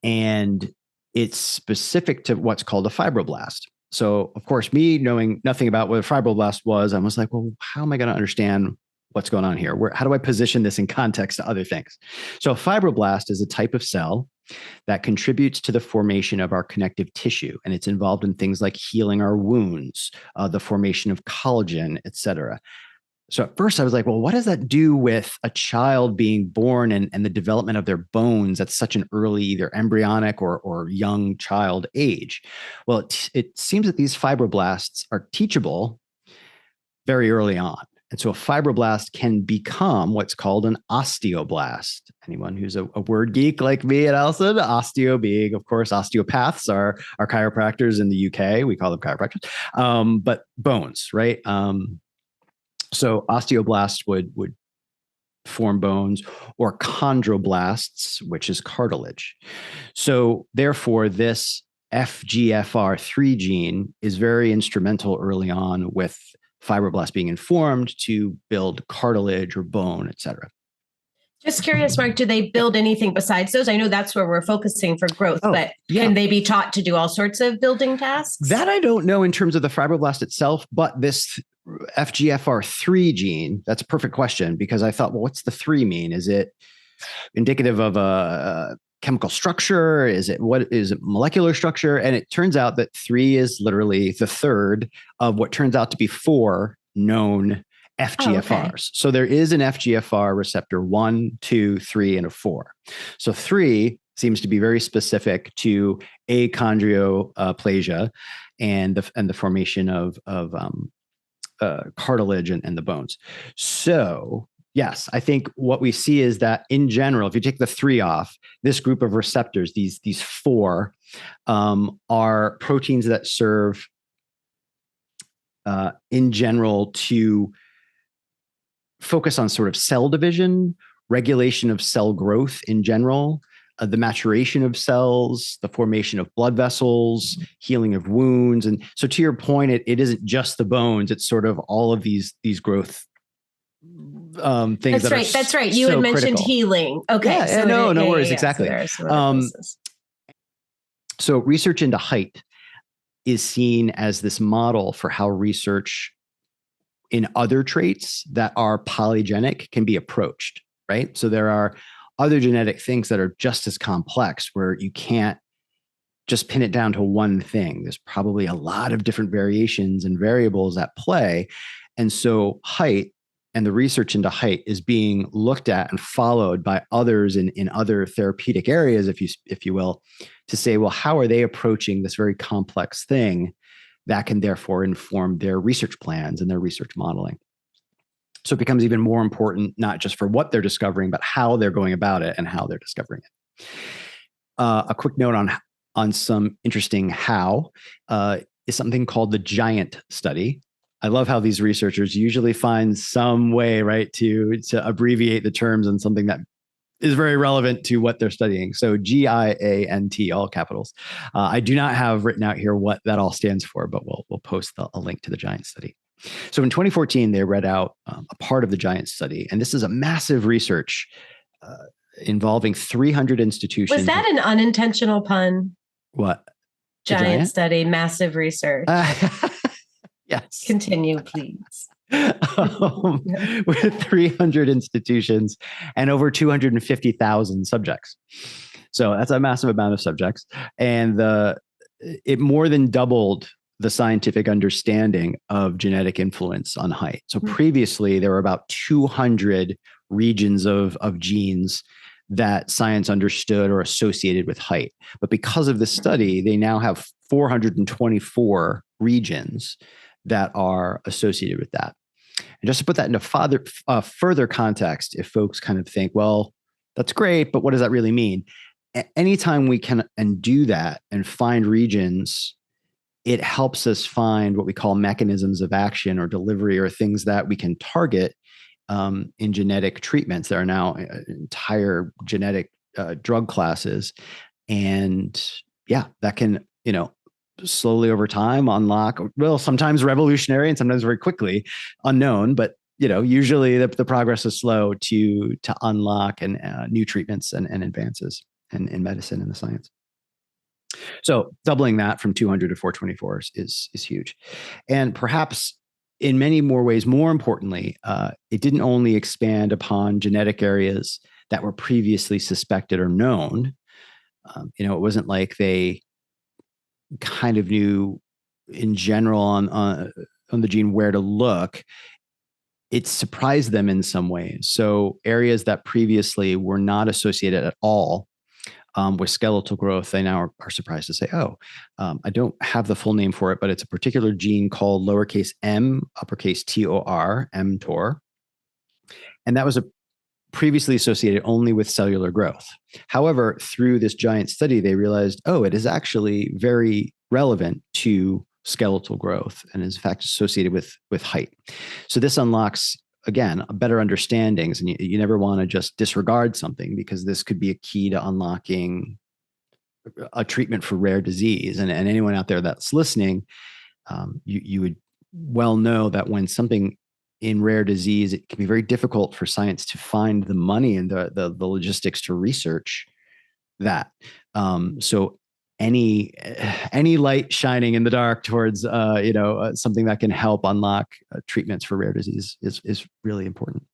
And it's specific to what's called a fibroblast. So, of course, me knowing nothing about what a fibroblast was, I was like, well, how am I going to understand what's going on here? How do I position this in context to other things? So a fibroblast is a type of cell that contributes to the formation of our connective tissue. And it's involved in things like healing our wounds, the formation of collagen, et cetera. So at first I was like, well, what does that do with a child being born and the development of their bones at such an early, either embryonic or young child age? Well, it seems that these fibroblasts are teachable very early on. And so a fibroblast can become what's called an osteoblast. Anyone who's a word geek like me and Alison, osteo being, of course, osteopaths are chiropractors in the UK. We call them chiropractors, but bones, right? So osteoblasts would form bones, or chondroblasts, which is cartilage. So therefore, this FGFR3 gene is very instrumental early on with fibroblasts being informed to build cartilage or bone, et cetera. Just curious, Mark, do they build anything besides those? I know that's where we're focusing for growth, but can they be taught to do all sorts of building tasks? That I don't know in terms of the fibroblast itself, but this FGFR3 gene, that's a perfect question, because I thought, well, what's the 3 mean? Is it indicative of a chemical structure? Is it molecular structure? And it turns out that 3 is literally the third of what turns out to be 4 known FGFRs. Oh, okay. So there is an FGFR receptor 1, 2, 3, and a 4. So 3 seems to be very specific to achondroplasia and the formation of cartilage and the bones. So yes, I think what we see is that in general, if you take the 3 off, this group of receptors, these 4, are proteins that serve in general to focus on sort of cell division, regulation of cell growth in general, the maturation of cells, the formation of blood vessels, healing of wounds. And so to your point, it isn't just the bones, it's sort of all of these growth things. That's right. You had mentioned critical. Healing. Okay. Yeah, so no worries. Yeah, exactly. So research into height is seen as this model for how research in other traits that are polygenic can be approached, right? So there are other genetic things that are just as complex where you can't just pin it down to one thing. There's probably a lot of different variations and variables at play. And so height and the research into height is being looked at and followed by others in other therapeutic areas, if you will, to say, well, how are they approaching this very complex thing that can therefore inform their research plans and their research modeling? So it becomes even more important, not just for what they're discovering, but how they're going about it and how they're discovering it. A quick note on some interesting how is something called the GIANT study. I love how these researchers usually find some way, right, to abbreviate the terms on something that is very relevant to what they're studying. So GIANT, all capitals. I do not have written out here what that all stands for, but we'll post a link to the GIANT study. So in 2014, they read out a part of the GIANT study, and this is a massive research involving 300 institutions. Was that an unintentional pun? What? Giant study, massive research. Yes. Continue, please. With 300 institutions and over 250,000 subjects. So that's a massive amount of subjects. And it more than doubled the scientific understanding of genetic influence on height. So previously, there were about 200 regions of genes that science understood or associated with height. But because of this study, they now have 424 regions that are associated with that. And just to put that into further context, if folks kind of think, well, that's great, but what does that really mean? Anytime we can and do that and find regions, it helps us find what we call mechanisms of action or delivery or things that we can target in genetic treatments. There are now entire genetic drug classes. And yeah, that can, slowly over time unlock, well, sometimes revolutionary and sometimes very quickly unknown, but usually the progress is slow to unlock and new treatments and advances in medicine and the science. So doubling that from 200 to 424 is huge. And perhaps in many more ways, more importantly, it didn't only expand upon genetic areas that were previously suspected or known. It wasn't like they kind of knew in general on the gene where to look. It surprised them in some ways. So areas that previously were not associated at all with skeletal growth, they now are surprised to say, I don't have the full name for it, but it's a particular gene called lowercase m, uppercase TOR, mTOR. And that was previously associated only with cellular growth. However, through this GIANT study, they realized, it is actually very relevant to skeletal growth and is in fact associated with height. So this unlocks, again, a better understandings. And you never want to just disregard something, because this could be a key to unlocking a treatment for rare disease. And anyone out there that's listening, you would well know that when something in rare disease, it can be very difficult for science to find the money and the logistics to research that. So any light shining in the dark towards something that can help unlock treatments for rare disease is really important.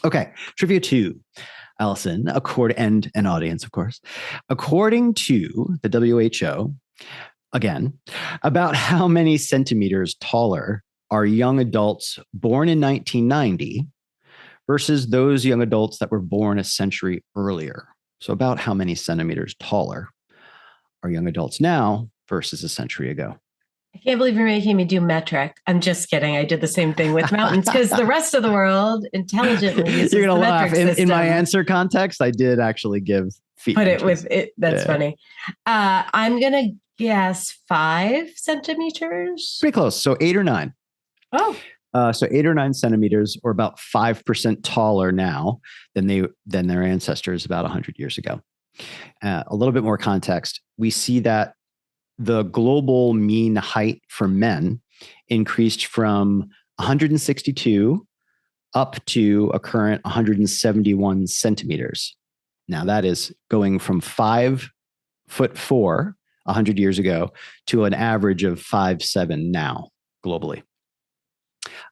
Okay, trivia 2, Alison, and an audience, of course. According to the WHO, again, about how many centimeters taller are young adults born in 1990 versus those young adults that were born a century earlier? So about how many centimeters taller are young adults now versus a century ago? I can't believe you're making me do metric. I'm just kidding. I did the same thing with mountains because the rest of the world intelligently uses You're gonna the laugh. metric system. In my answer context, I did actually give feet. Put it with it. That's funny. I'm gonna guess 5 centimeters. Pretty close. So 8 or 9. Oh. So 8 or 9 centimeters, or about 5% taller now than their ancestors about 100 years ago. A little bit more context. We see that the global mean height for men increased from 162 up to a current 171 centimeters. Now that is going from 5'4" 100 years ago to an average of 5'7" now globally.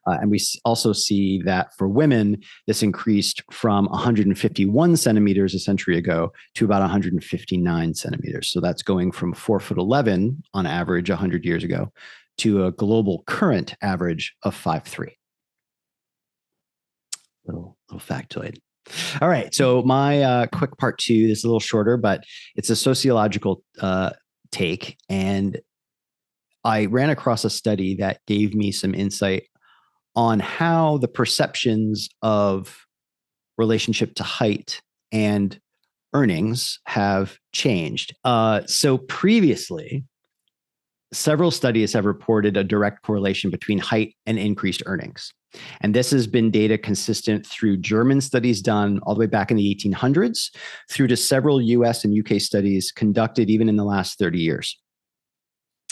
And we also see that for women, this increased from 151 centimeters a century ago to about 159 centimeters. So that's going from 4'11" on average 100 years ago to a global current average of 5'3". Little factoid. All right. So my quick part 2, this is a little shorter, but it's a sociological take. And I ran across a study that gave me some insight on how the perceptions of relationship to height and earnings have changed. So previously, several studies have reported a direct correlation between height and increased earnings. And this has been data consistent through German studies done all the way back in the 1800s, through to several US and UK studies conducted even in the last 30 years.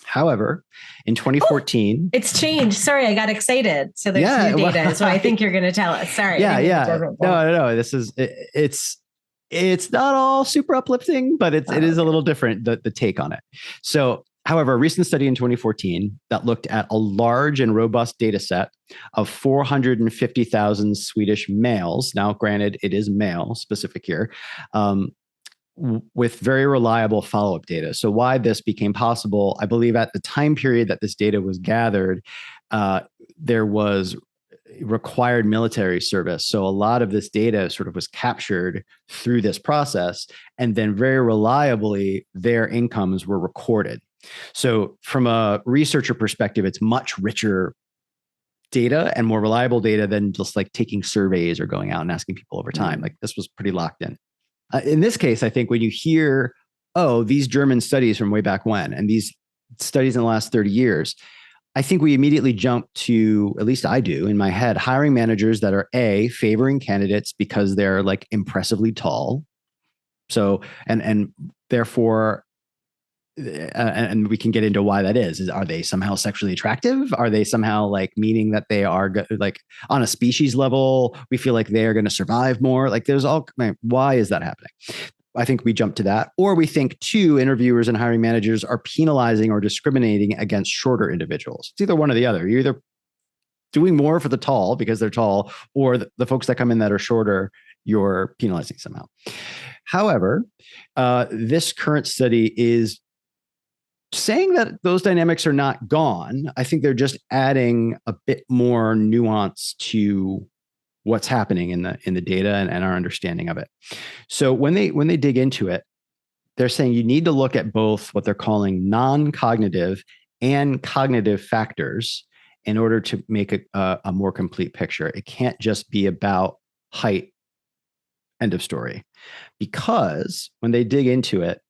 However, in 2014, it's changed. Sorry, I got excited. So there's new data. So I think you're going to tell us. Sorry. No. This is it's not all super uplifting, but it is a little different, the take on it. So, however, a recent study in 2014 that looked at a large and robust data set of 450,000 Swedish males. Now, granted, it is male specific here. With very reliable follow-up data. So why this became possible, I believe at the time period that this data was gathered, there was required military service. So a lot of this data sort of was captured through this process, and then very reliably, their incomes were recorded. So from a researcher perspective, it's much richer data and more reliable data than just like taking surveys or going out and asking people over time. Like this was pretty locked in. In this case, I think when you hear, these German studies from way back when, and these studies in the last 30 years, I think we immediately jump to, at least I do in my head, hiring managers that are favoring candidates because they're like impressively tall. So, and therefore, and we can get into why that is. Are they somehow sexually attractive? Are they somehow like meaning that they are like on a species level, we feel like they are going to survive more? Like there's why is that happening? I think we jump to that. Or we think 2 interviewers and hiring managers are penalizing or discriminating against shorter individuals. It's either one or the other. You're either doing more for the tall because they're tall, or the folks that come in that are shorter, you're penalizing somehow. However, this current study is saying that those dynamics are not gone. I think they're just adding a bit more nuance to what's happening in the data and our understanding of it. So when they dig into it, they're saying you need to look at both what they're calling non-cognitive and cognitive factors in order to make a more complete picture. It can't just be about height, end of story. Because when they dig into it,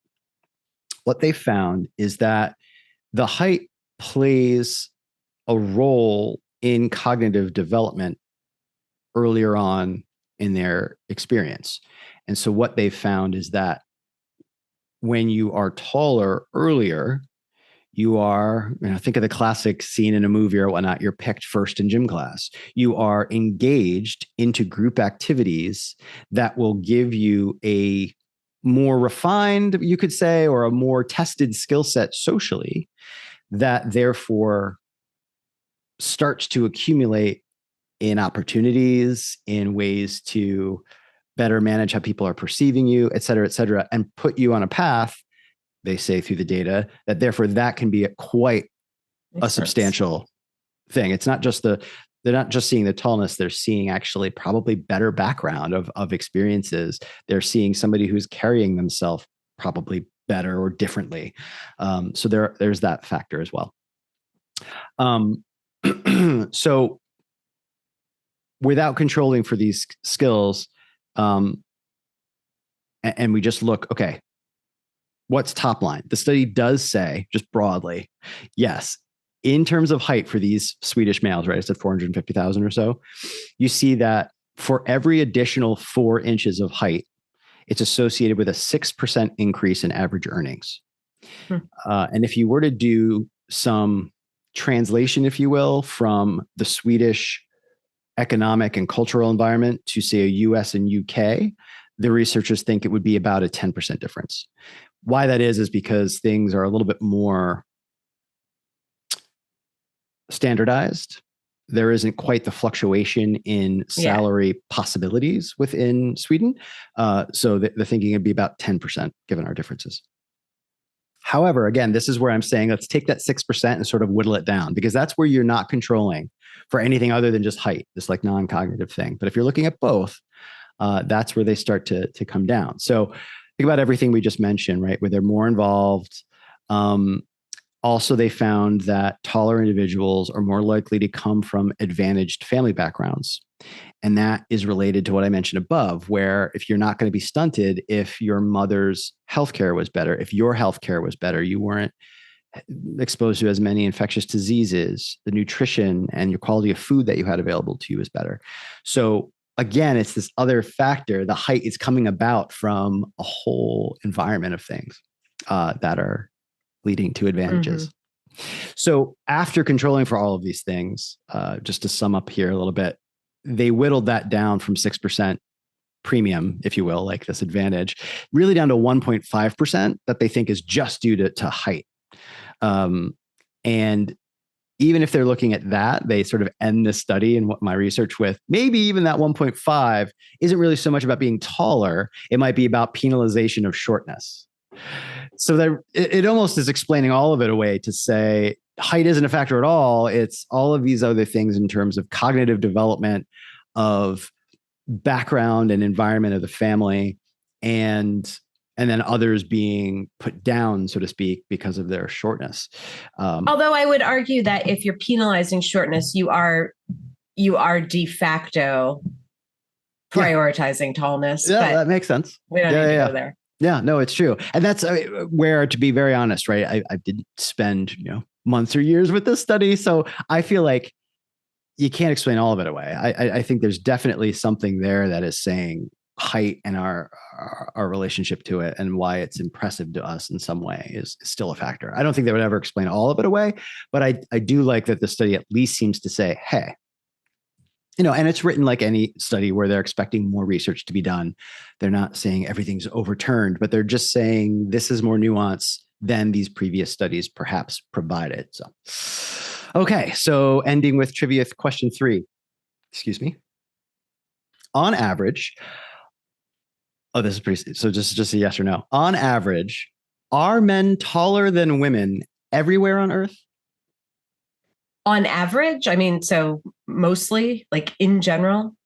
what they found is that the height plays a role in cognitive development earlier on in their experience. And so what they found is that when you are taller earlier, you are, think of the classic scene in a movie or whatnot, you're picked first in gym class. You are engaged into group activities that will give you a more refined, you could say, or a more tested skill set socially that therefore starts to accumulate in opportunities, in ways to better manage how people are perceiving you, et cetera, and put you on a path, they say through the data, that therefore that can be quite a substantial thing. It's not just they're not just seeing the tallness, they're seeing actually probably better background of experiences. They're seeing somebody who's carrying themselves probably better or differently. So there's that factor as well. So without controlling for these skills, and we just look, okay, what's top line? The study does say, just broadly, yes, in terms of height for these Swedish males, right? I said 450,000 or so. You see that for every additional 4 inches of height, it's associated with a 6% increase in average earnings. And if you were to do some translation, if you will, from the Swedish economic and cultural environment to, say, a US and UK, the researchers think it would be about a 10% difference. Why that is because things are a little bit more standardized. There isn't quite the fluctuation in salary possibilities within Sweden. So the thinking would be about 10% given our differences. However, again, this is where I'm saying, let's take that 6% and sort of whittle it down, because that's where you're not controlling for anything other than just height, this like non-cognitive thing. But if you're looking at both, that's where they start to come down. So think about everything we just mentioned, right? Where they're more involved. Also, they found that taller individuals are more likely to come from advantaged family backgrounds. And that is related to what I mentioned above, where if you're not going to be stunted, if your mother's healthcare was better, if your healthcare was better, you weren't exposed to as many infectious diseases, the nutrition and your quality of food that you had available to you is better. So again, it's this other factor. The height is coming about from a whole environment of things that are leading to advantages. So after controlling for all of these things, just to sum up here a little bit, they whittled that down from 6% premium, if you will, like this advantage, really down to 1.5% that they think is just due to height. And even if they're looking at that, they sort of end the study and what my research with maybe even that 1.5 isn't really so much about being taller. It might be about penalization of shortness. So that it almost is explaining all of it away to say height isn't a factor at all. It's all of these other things in terms of cognitive development, of background and environment of the family, and then others being put down, so to speak, because of their shortness. Although I would argue that if you're penalizing shortness, you are de facto prioritizing tallness. Yeah, but that makes sense. We don't need to go there. Yeah, no, it's true. And that's where, to be very honest, right, I didn't spend, months or years with this study. So I feel like you can't explain all of it away. I think there's definitely something there that is saying height and our relationship to it and why it's impressive to us in some way is still a factor. I don't think they would ever explain all of it away, but I do like that the study at least seems to say, hey, and it's written like any study where they're expecting more research to be done. They're not saying everything's overturned, but they're just saying this is more nuance than these previous studies perhaps provided. So, okay. So ending with trivia question 3, excuse me. On average, this is pretty, so just a yes or no. On average, are men taller than women everywhere on Earth? On average, I mean, so mostly, like in general.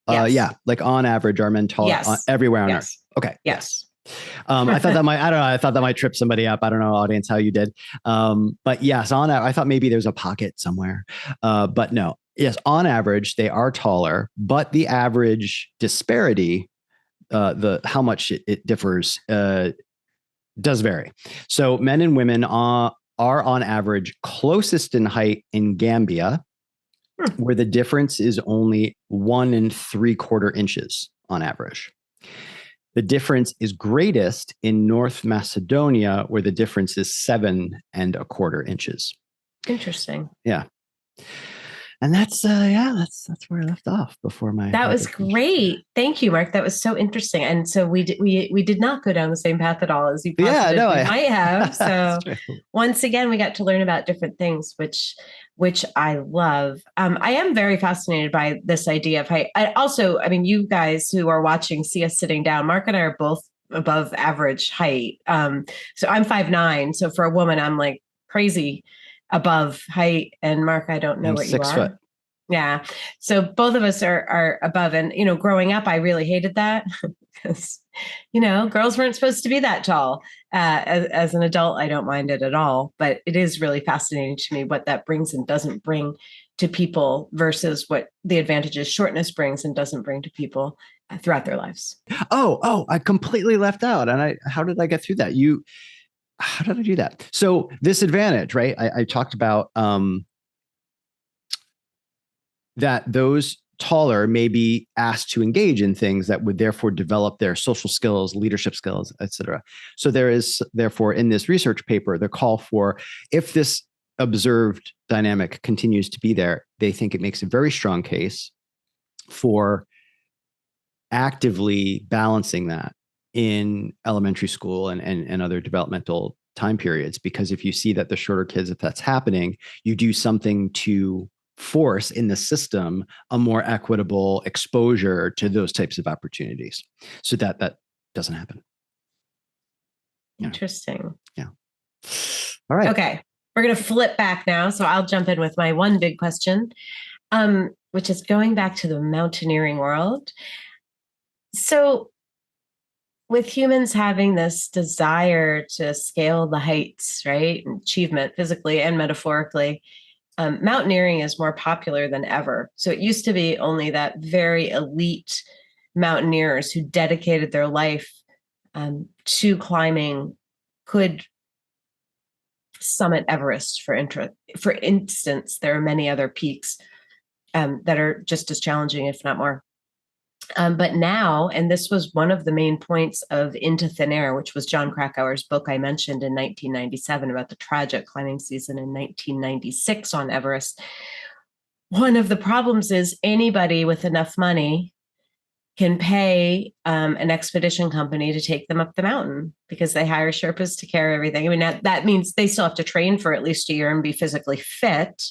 Yes. Yeah, like on average, are men taller everywhere on Earth? Okay. Yes. I thought that might, I don't know. I thought that might trip somebody up. I don't know, audience, how you did. But yes, I thought maybe there's a pocket somewhere. But no, yes, on average, they are taller, but the average disparity, how much it differs, does vary. So men and women are on average closest in height in Gambia, where the difference is only 1 3/4 inches on average. The difference is greatest in North Macedonia, where the difference is 7 1/4 inches. Interesting. Yeah. And that's that's where I left off before my. That was great. Thank you, Mark. That was so interesting. And so we did not go down the same path at all as you posited we might have. So once again, we got to learn about different things, which I love. I am very fascinated by this idea of height. I mean, you guys who are watching see us sitting down. Mark and I are both above average height. So I'm 5'9". So for a woman, I'm like crazy above height. And Mark, I don't know what you are. 6 foot. Yeah. So both of us are above. And, growing up, I really hated that because, girls weren't supposed to be that tall. As an adult, I don't mind it at all. But it is really fascinating to me what that brings and doesn't bring to people versus what the advantages shortness brings and doesn't bring to people throughout their lives. Oh, I completely left out. And how did I get through that? How did I do that? So this advantage, right? I talked about that those taller may be asked to engage in things that would therefore develop their social skills, leadership skills, et cetera. So there is therefore in this research paper, the call for, if this observed dynamic continues to be there, they think it makes a very strong case for actively balancing that in elementary school and other developmental time periods. Because if you see that the shorter kids, if that's happening, you do something to force in the system a more equitable exposure to those types of opportunities so that doesn't happen. Interesting. Yeah. All right. Okay. We're going to flip back now. So I'll jump in with my one big question, which is going back to the mountaineering world. So with humans having this desire to scale the heights, right? Achievement physically and metaphorically, mountaineering is more popular than ever. So it used to be only that very elite mountaineers who dedicated their life to climbing could summit Everest, for instance. There are many other peaks that are just as challenging, if not more. But now, and this was one of the main points of Into Thin Air, which was John Krakauer's book I mentioned in 1997 about the tragic climbing season in 1996 on Everest. One of the problems is anybody with enough money can pay an expedition company to take them up the mountain because they hire Sherpas to carry everything. I mean, that means they still have to train for at least a year and be physically fit.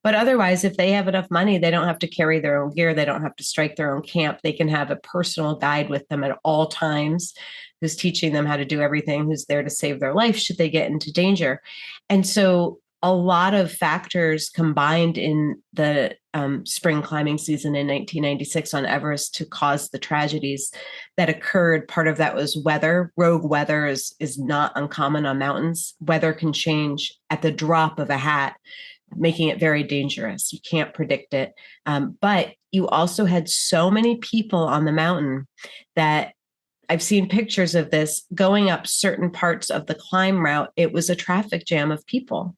But otherwise, if they have enough money, they don't have to carry their own gear. They don't have to strike their own camp. They can have a personal guide with them at all times who's teaching them how to do everything, who's there to save their life should they get into danger. And so a lot of factors combined in the spring climbing season in 1996 on Everest to cause the tragedies that occurred. Part of that was weather. Rogue weather is not uncommon on mountains. Weather can change at the drop of a hat, making it very dangerous. You can't predict it. But you also had so many people on the mountain that I've seen pictures of this going up certain parts of the climb route. It was a traffic jam of people.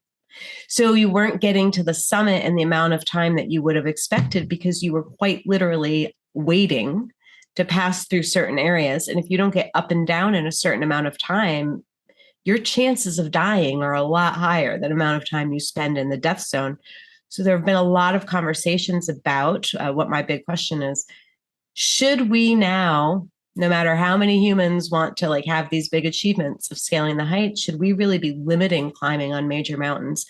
So you weren't getting to the summit in the amount of time that you would have expected because you were quite literally waiting to pass through certain areas. And if you don't get up and down in a certain amount of time, your chances of dying are a lot higher than the amount of time you spend in the death zone. So there have been a lot of conversations about what my big question is. Should we now, no matter how many humans want to have these big achievements of scaling the heights, should we really be limiting climbing on major mountains,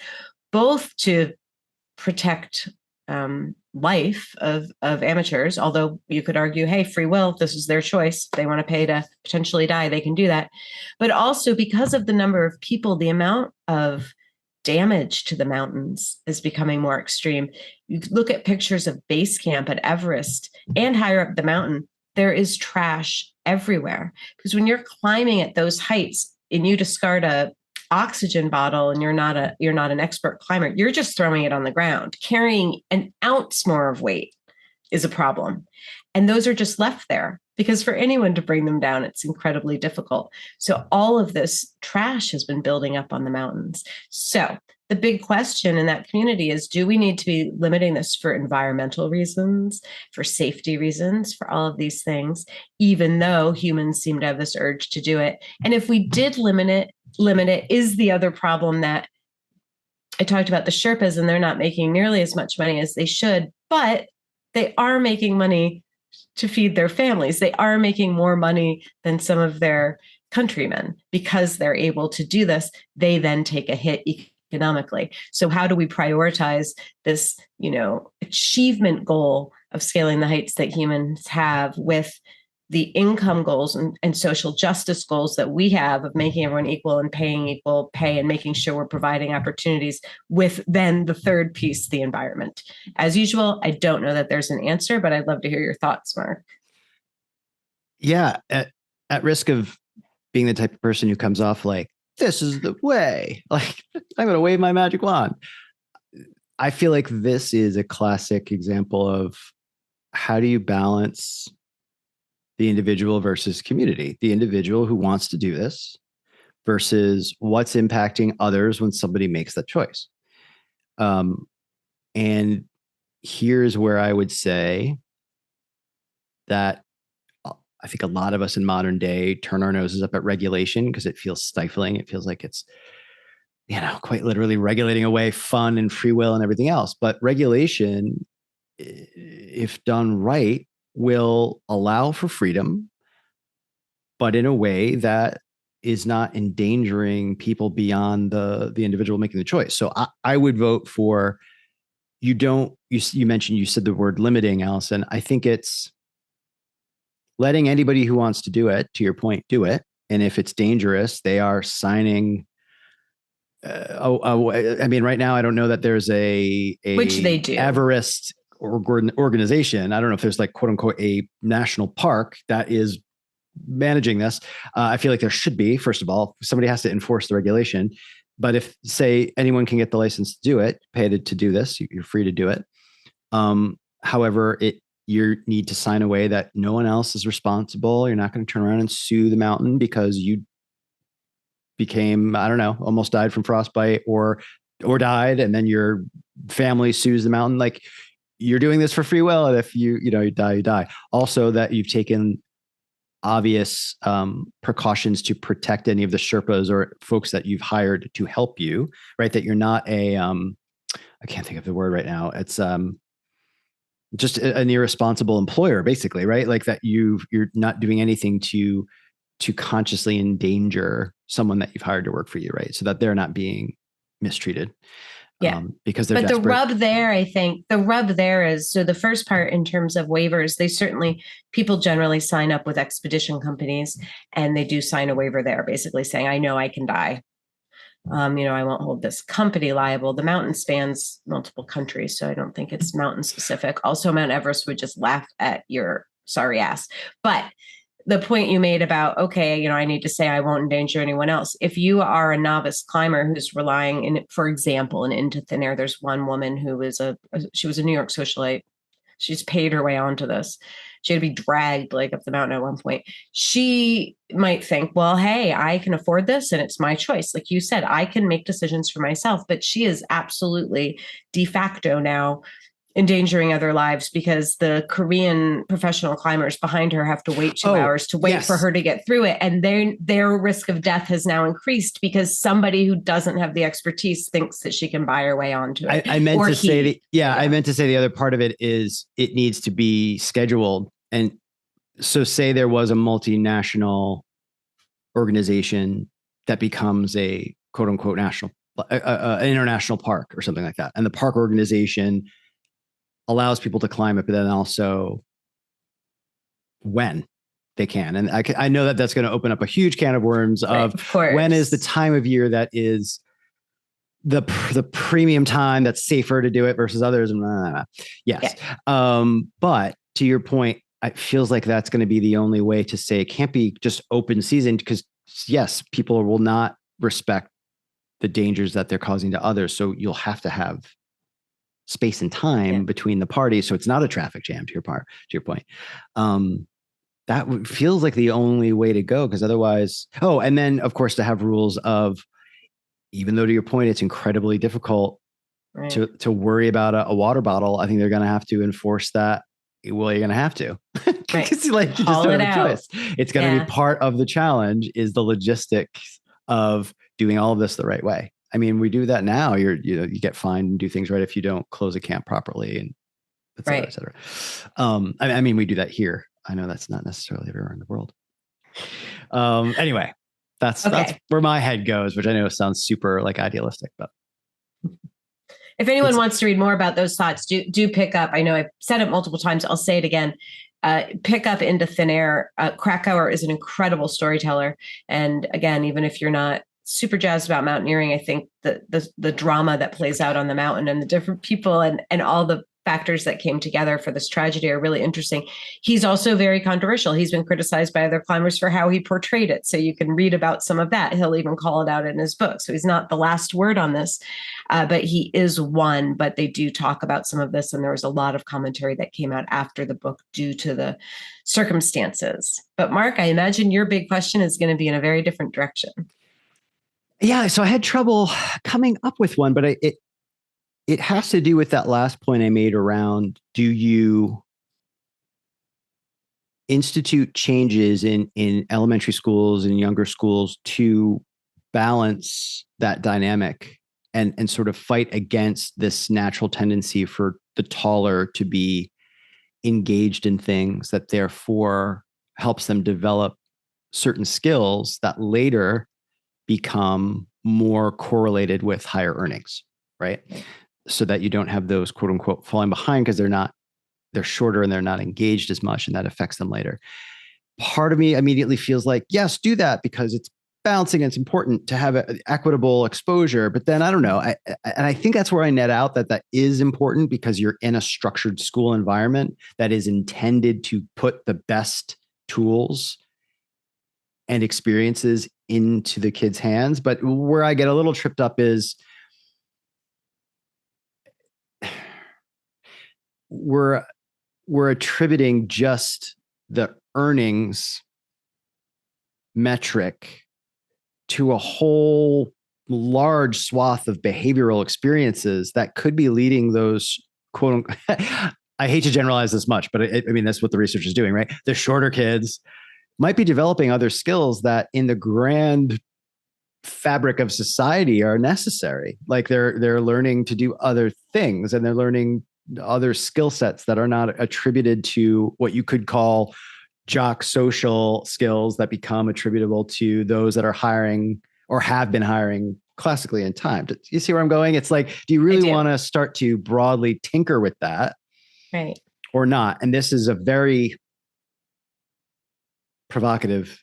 both to protect life of amateurs, although you could argue, hey, free will, this is their choice. If they want to pay to potentially die, they can do that. But also because of the number of people, the amount of damage to the mountains is becoming more extreme. You look at pictures of base camp at Everest and higher up the mountain, there is trash everywhere. Because when you're climbing at those heights and you discard a oxygen bottle and you're not an expert climber, you're just throwing it on the ground. Carrying an ounce more of weight is a problem. And those are just left there because for anyone to bring them down, it's incredibly difficult. So all of this trash has been building up on the mountains. So the big question in that community is, do we need to be limiting this for environmental reasons, for safety reasons, for all of these things, even though humans seem to have this urge to do it? And if we did limit it, is the other problem that I talked about the Sherpas, and they're not making nearly as much money as they should, but they are making money to feed their families. They are making more money than some of their countrymen because they're able to do this. They then take a hit economically. So how do we prioritize this, achievement goal of scaling the heights that humans have with the income goals and social justice goals that we have of making everyone equal and paying equal pay and making sure we're providing opportunities, with then the third piece, the environment? As usual, I don't know that there's an answer, but I'd love to hear your thoughts, Mark. Yeah. At risk of being the type of person who comes off like, this is the way, like, I'm going to wave my magic wand. I feel like this is a classic example of how do you balance the individual versus community, the individual who wants to do this versus what's impacting others when somebody makes that choice. And here's where I would say that I think a lot of us in modern day turn our noses up at regulation because it feels stifling. It feels like it's, quite literally regulating away fun and free will and everything else. But regulation, if done right, will allow for freedom, but in a way that is not endangering people beyond the individual making the choice. So I would vote for, you mentioned, you said the word limiting, Alison. I think it's letting anybody who wants to do it, to your point, do it. And if it's dangerous, they are signing. Right now, I don't know that there's a which they do. Everest organization. I don't know if there's like quote unquote a national park that is managing this. I feel like there should be, first of all, somebody has to enforce the regulation. But if, say, anyone can get the license to do it, pay to do this, you're free to do it. However, you need to sign away that no one else is responsible. You're not going to turn around and sue the mountain because you became, I don't know, almost died from frostbite or died, and then your family sues the mountain. Like, you're doing this for free will, and if you die, you die. Also, that you've taken obvious precautions to protect any of the Sherpas or folks that you've hired to help you, right? That you're not I can't think of the word right now. It's just an irresponsible employer, basically, right? Like that you're not doing anything to consciously endanger someone that you've hired to work for you, right? So that they're not being mistreated. Yeah. Because they're but desperate. The rub there, I think the rub there is, so the first part in terms of waivers, people generally sign up with expedition companies, and they do sign a waiver there, basically saying, I know I can die. I won't hold this company liable. The mountain spans multiple countries, so I don't think it's mountain specific. Also, Mount Everest would just laugh at your sorry ass. But the point you made about, okay, I need to say I won't endanger anyone else. If you are a novice climber who's relying in, for example, into thin air, there's one woman who was she was a New York socialite. She's paid her way onto this. She had to be dragged up the mountain at one point. She might think, well, hey, I can afford this and it's my choice. Like you said, I can make decisions for myself, but she is absolutely de facto now endangering other lives because the Korean professional climbers behind her have to wait 2 hours to wait for her to get through it. And their risk of death has now increased because somebody who doesn't have the expertise thinks that she can buy her way onto it. I meant to say the other part of it is it needs to be scheduled. And so say there was a multinational organization that becomes a quote unquote national, an international park or something like that. And the park organization allows people to climb it, but then also when they can. And I know that that's going to open up a huge can of worms of when is the time of year that is the premium time that's safer to do it versus others. Yes. Yeah. But to your point, it feels like that's going to be the only way to say it can't be just open season because yes, people will not respect the dangers that they're causing to others. So you'll have to have space and time between the parties. So it's not a traffic jam to your point. That feels like the only way to go because otherwise, and then of course to have rules of, even though to your point, it's incredibly difficult to worry about a water bottle. I think they're going to have to enforce that. Well, you're going to have to, because you just don't have a choice. It's going to be part of the challenge is the logistics of doing all of this the right way. I mean, we do that now. You get fined and do things right if you don't close a camp properly, and et cetera, et cetera. I mean, we do that here. I know that's not necessarily everywhere in the world. Anyway, that's where my head goes, which I know sounds super like idealistic, but if anyone wants to read more about those thoughts, do pick up. I know I've said it multiple times. I'll say it again. Pick up Into Thin Air. Krakauer is an incredible storyteller. And again, even if you're not super jazzed about mountaineering, I think the drama that plays out on the mountain and the different people and all the factors that came together for this tragedy are really interesting. He's also very controversial. He's been criticized by other climbers for how he portrayed it. So you can read about some of that. He'll even call it out in his book. So he's not the last word on this, but he is one. But they do talk about some of this. And there was a lot of commentary that came out after the book due to the circumstances. But Mark, I imagine your big question is going to be in a very different direction. Yeah. So I had trouble coming up with one, but it has to do with that last point I made around, do you institute changes in elementary schools and younger schools to balance that dynamic and sort of fight against this natural tendency for the taller to be engaged in things that therefore helps them develop certain skills that later become more correlated with higher earnings, right? So that you don't have those quote unquote falling behind because they're shorter and they're not engaged as much, and that affects them later. Part of me immediately feels like, yes, do that because it's balancing and it's important to have an equitable exposure. But then I don't know. I think that's where I net out that is important because you're in a structured school environment that is intended to put the best tools and experiences into the kids' hands. But where I get a little tripped up is we're attributing just the earnings metric to a whole large swath of behavioral experiences that could be leading those quote unquote, I hate to generalize this much, but I mean, that's what the research is doing, right? The shorter kids might be developing other skills that in the grand fabric of society are necessary. Like they're learning to do other things and they're learning other skill sets that are not attributed to what you could call jock social skills that become attributable to those that are hiring or have been hiring classically in time. Do you see where I'm going? It's like, do you really want to start to broadly tinker with that? Right. Or not? And this is a very provocative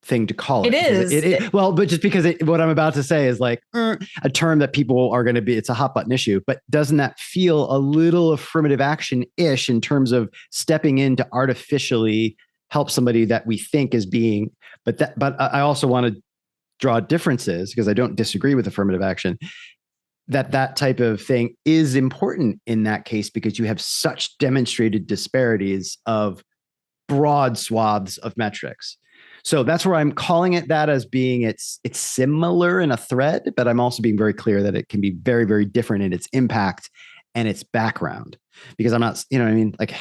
thing to call it. It is. Well, but just because what I'm about to say is like a term that people are going to be, it's a hot button issue, but doesn't that feel a little affirmative action-ish in terms of stepping in to artificially help somebody that we think is being, but I also want to draw differences because I don't disagree with affirmative action, that type of thing is important in that case because you have such demonstrated disparities of broad swaths of metrics. So that's where I'm calling it that as being it's similar in a thread, but I'm also being very clear that it can be very, very different in its impact and its background because I'm not, you know what I mean? Like,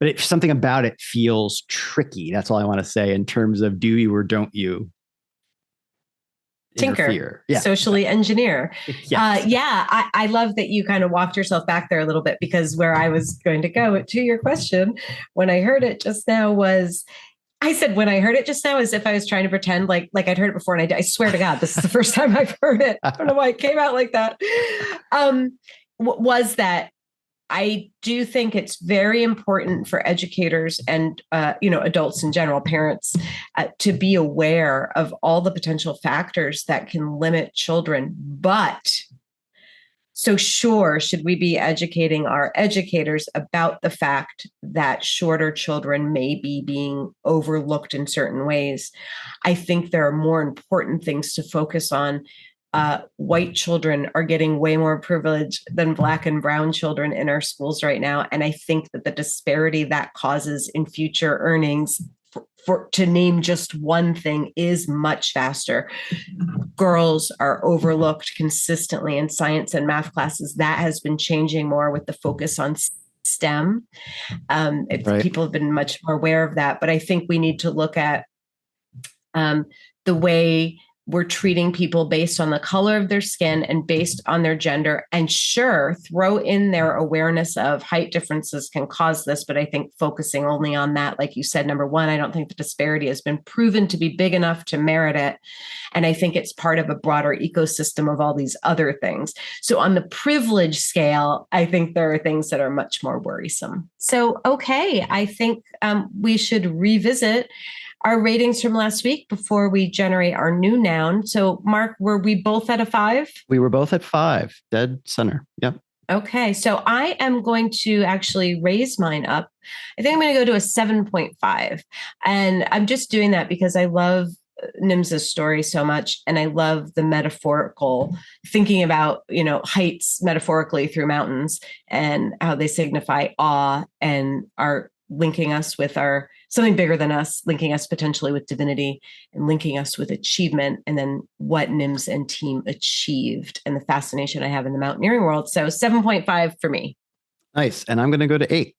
but something about it feels tricky. That's all I want to say in terms of do you or don't you tinker, socially engineer. Yes. I love that you kind of walked yourself back there a little bit because where I was going to go to your question when I heard it just now was, I said, when I heard it just now, as if I was trying to pretend like I'd heard it before. And I swear to God, this is the first time I've heard it. I don't know why it came out like that. Was that I do think it's very important for educators and, adults in general, parents, to be aware of all the potential factors that can limit children. But so sure, should we be educating our educators about the fact that shorter children may be being overlooked in certain ways? I think there are more important things to focus on. White children are getting way more privilege than Black and brown children in our schools right now. And I think that the disparity that causes in future earnings, for to name just one thing, is much faster. Girls are overlooked consistently in science and math classes. That has been changing more with the focus on STEM. Right. People have been much more aware of that. But I think we need to look at the way we're treating people based on the color of their skin and based on their gender. And sure, throw in their awareness of height differences can cause this. But I think focusing only on that, like you said, number one, I don't think the disparity has been proven to be big enough to merit it. And I think it's part of a broader ecosystem of all these other things. So on the privilege scale, I think there are things that are much more worrisome. So, okay, I think we should revisit our ratings from last week before we generate our new noun. So, Mark, were we both at a 5? We were both at 5, dead center. Yep. Okay, so I am going to actually raise mine up. I think I'm going to go to a 7.5. And I'm just doing that because I love Nimsa's story so much. And I love the metaphorical thinking about, heights metaphorically through mountains and how they signify awe and are linking us with our something bigger than us, linking us potentially with divinity and linking us with achievement, and then what Nims and team achieved and the fascination I have in the mountaineering world. So 7.5 for me. Nice. And I'm going to go to 8.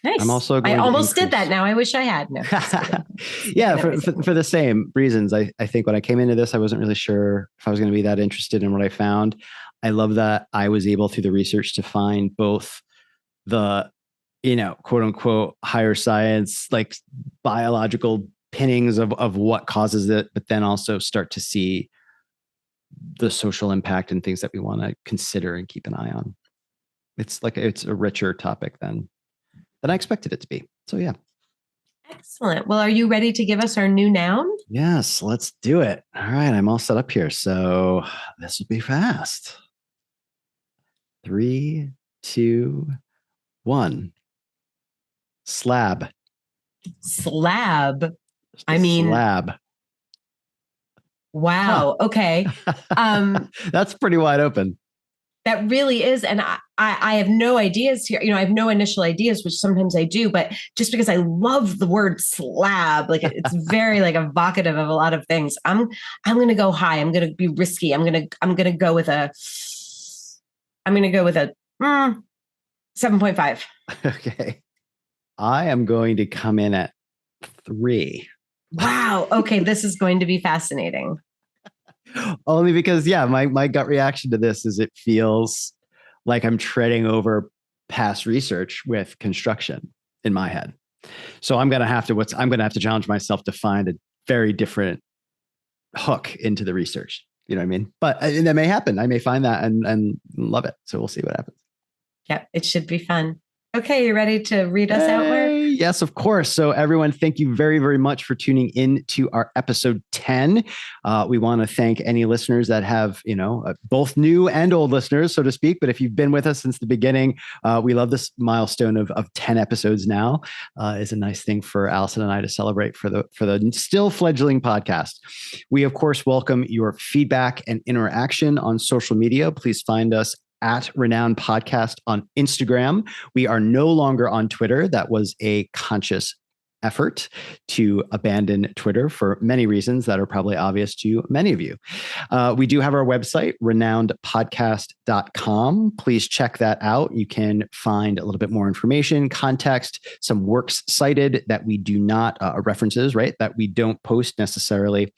Nice. I'm also I almost did that. Now I wish I had. No. Yeah, for the same reasons. I think when I came into this, I wasn't really sure if I was going to be that interested in what I found. I love that I was able through the research to find both the quote unquote higher science, like biological pinnings of what causes it, but then also start to see the social impact and things that we want to consider and keep an eye on. It's a richer topic than I expected it to be. So yeah. Excellent. Well, are you ready to give us our new noun? Yes, let's do it. All right. I'm all set up here. So this will be fast. 3, 2, 1. Slab. Slab. Slab. Wow. Huh. Okay. That's pretty wide open. That really is. And I have no ideas here. I have no initial ideas, which sometimes I do, but just because I love the word slab, like it's very like evocative of a lot of things. I'm going to go high. I'm going to be risky. I'm going to go with a 7.5. Okay. I am going to come in at 3. Wow. Okay. This is going to be fascinating. Only because, my gut reaction to this is it feels like I'm treading over past research with construction in my head. So I'm going to have to challenge myself to find a very different hook into the research. You know what I mean? But that may happen. I may find that and love it. So we'll see what happens. Yeah, it should be fun. Okay, you ready to read us out, Mark? Yes, of course. So everyone, thank you very, very much for tuning in to our episode 10. We want to thank any listeners that have, both new and old listeners, so to speak. But if you've been with us since the beginning, we love this milestone of 10 episodes now. Is a nice thing for Alison and I to celebrate for the still fledgling podcast. We, of course, welcome your feedback and interaction on social media. Please find us at ReNouned Podcast on Instagram. We are no longer on Twitter. That was a conscious effort to abandon Twitter for many reasons that are probably obvious to many of you. We do have our website, ReNounedPodcast.com. Please check that out. You can find a little bit more information, context, some works cited that we do not, references, right, that we don't post necessarily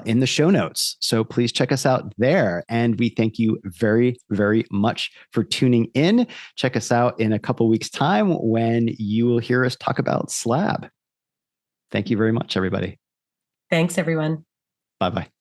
in the show notes. So please check us out there. And we thank you very, very much for tuning in. Check us out in a couple weeks' time when you will hear us talk about slab. Thank you very much, everybody. Thanks, everyone. Bye-bye.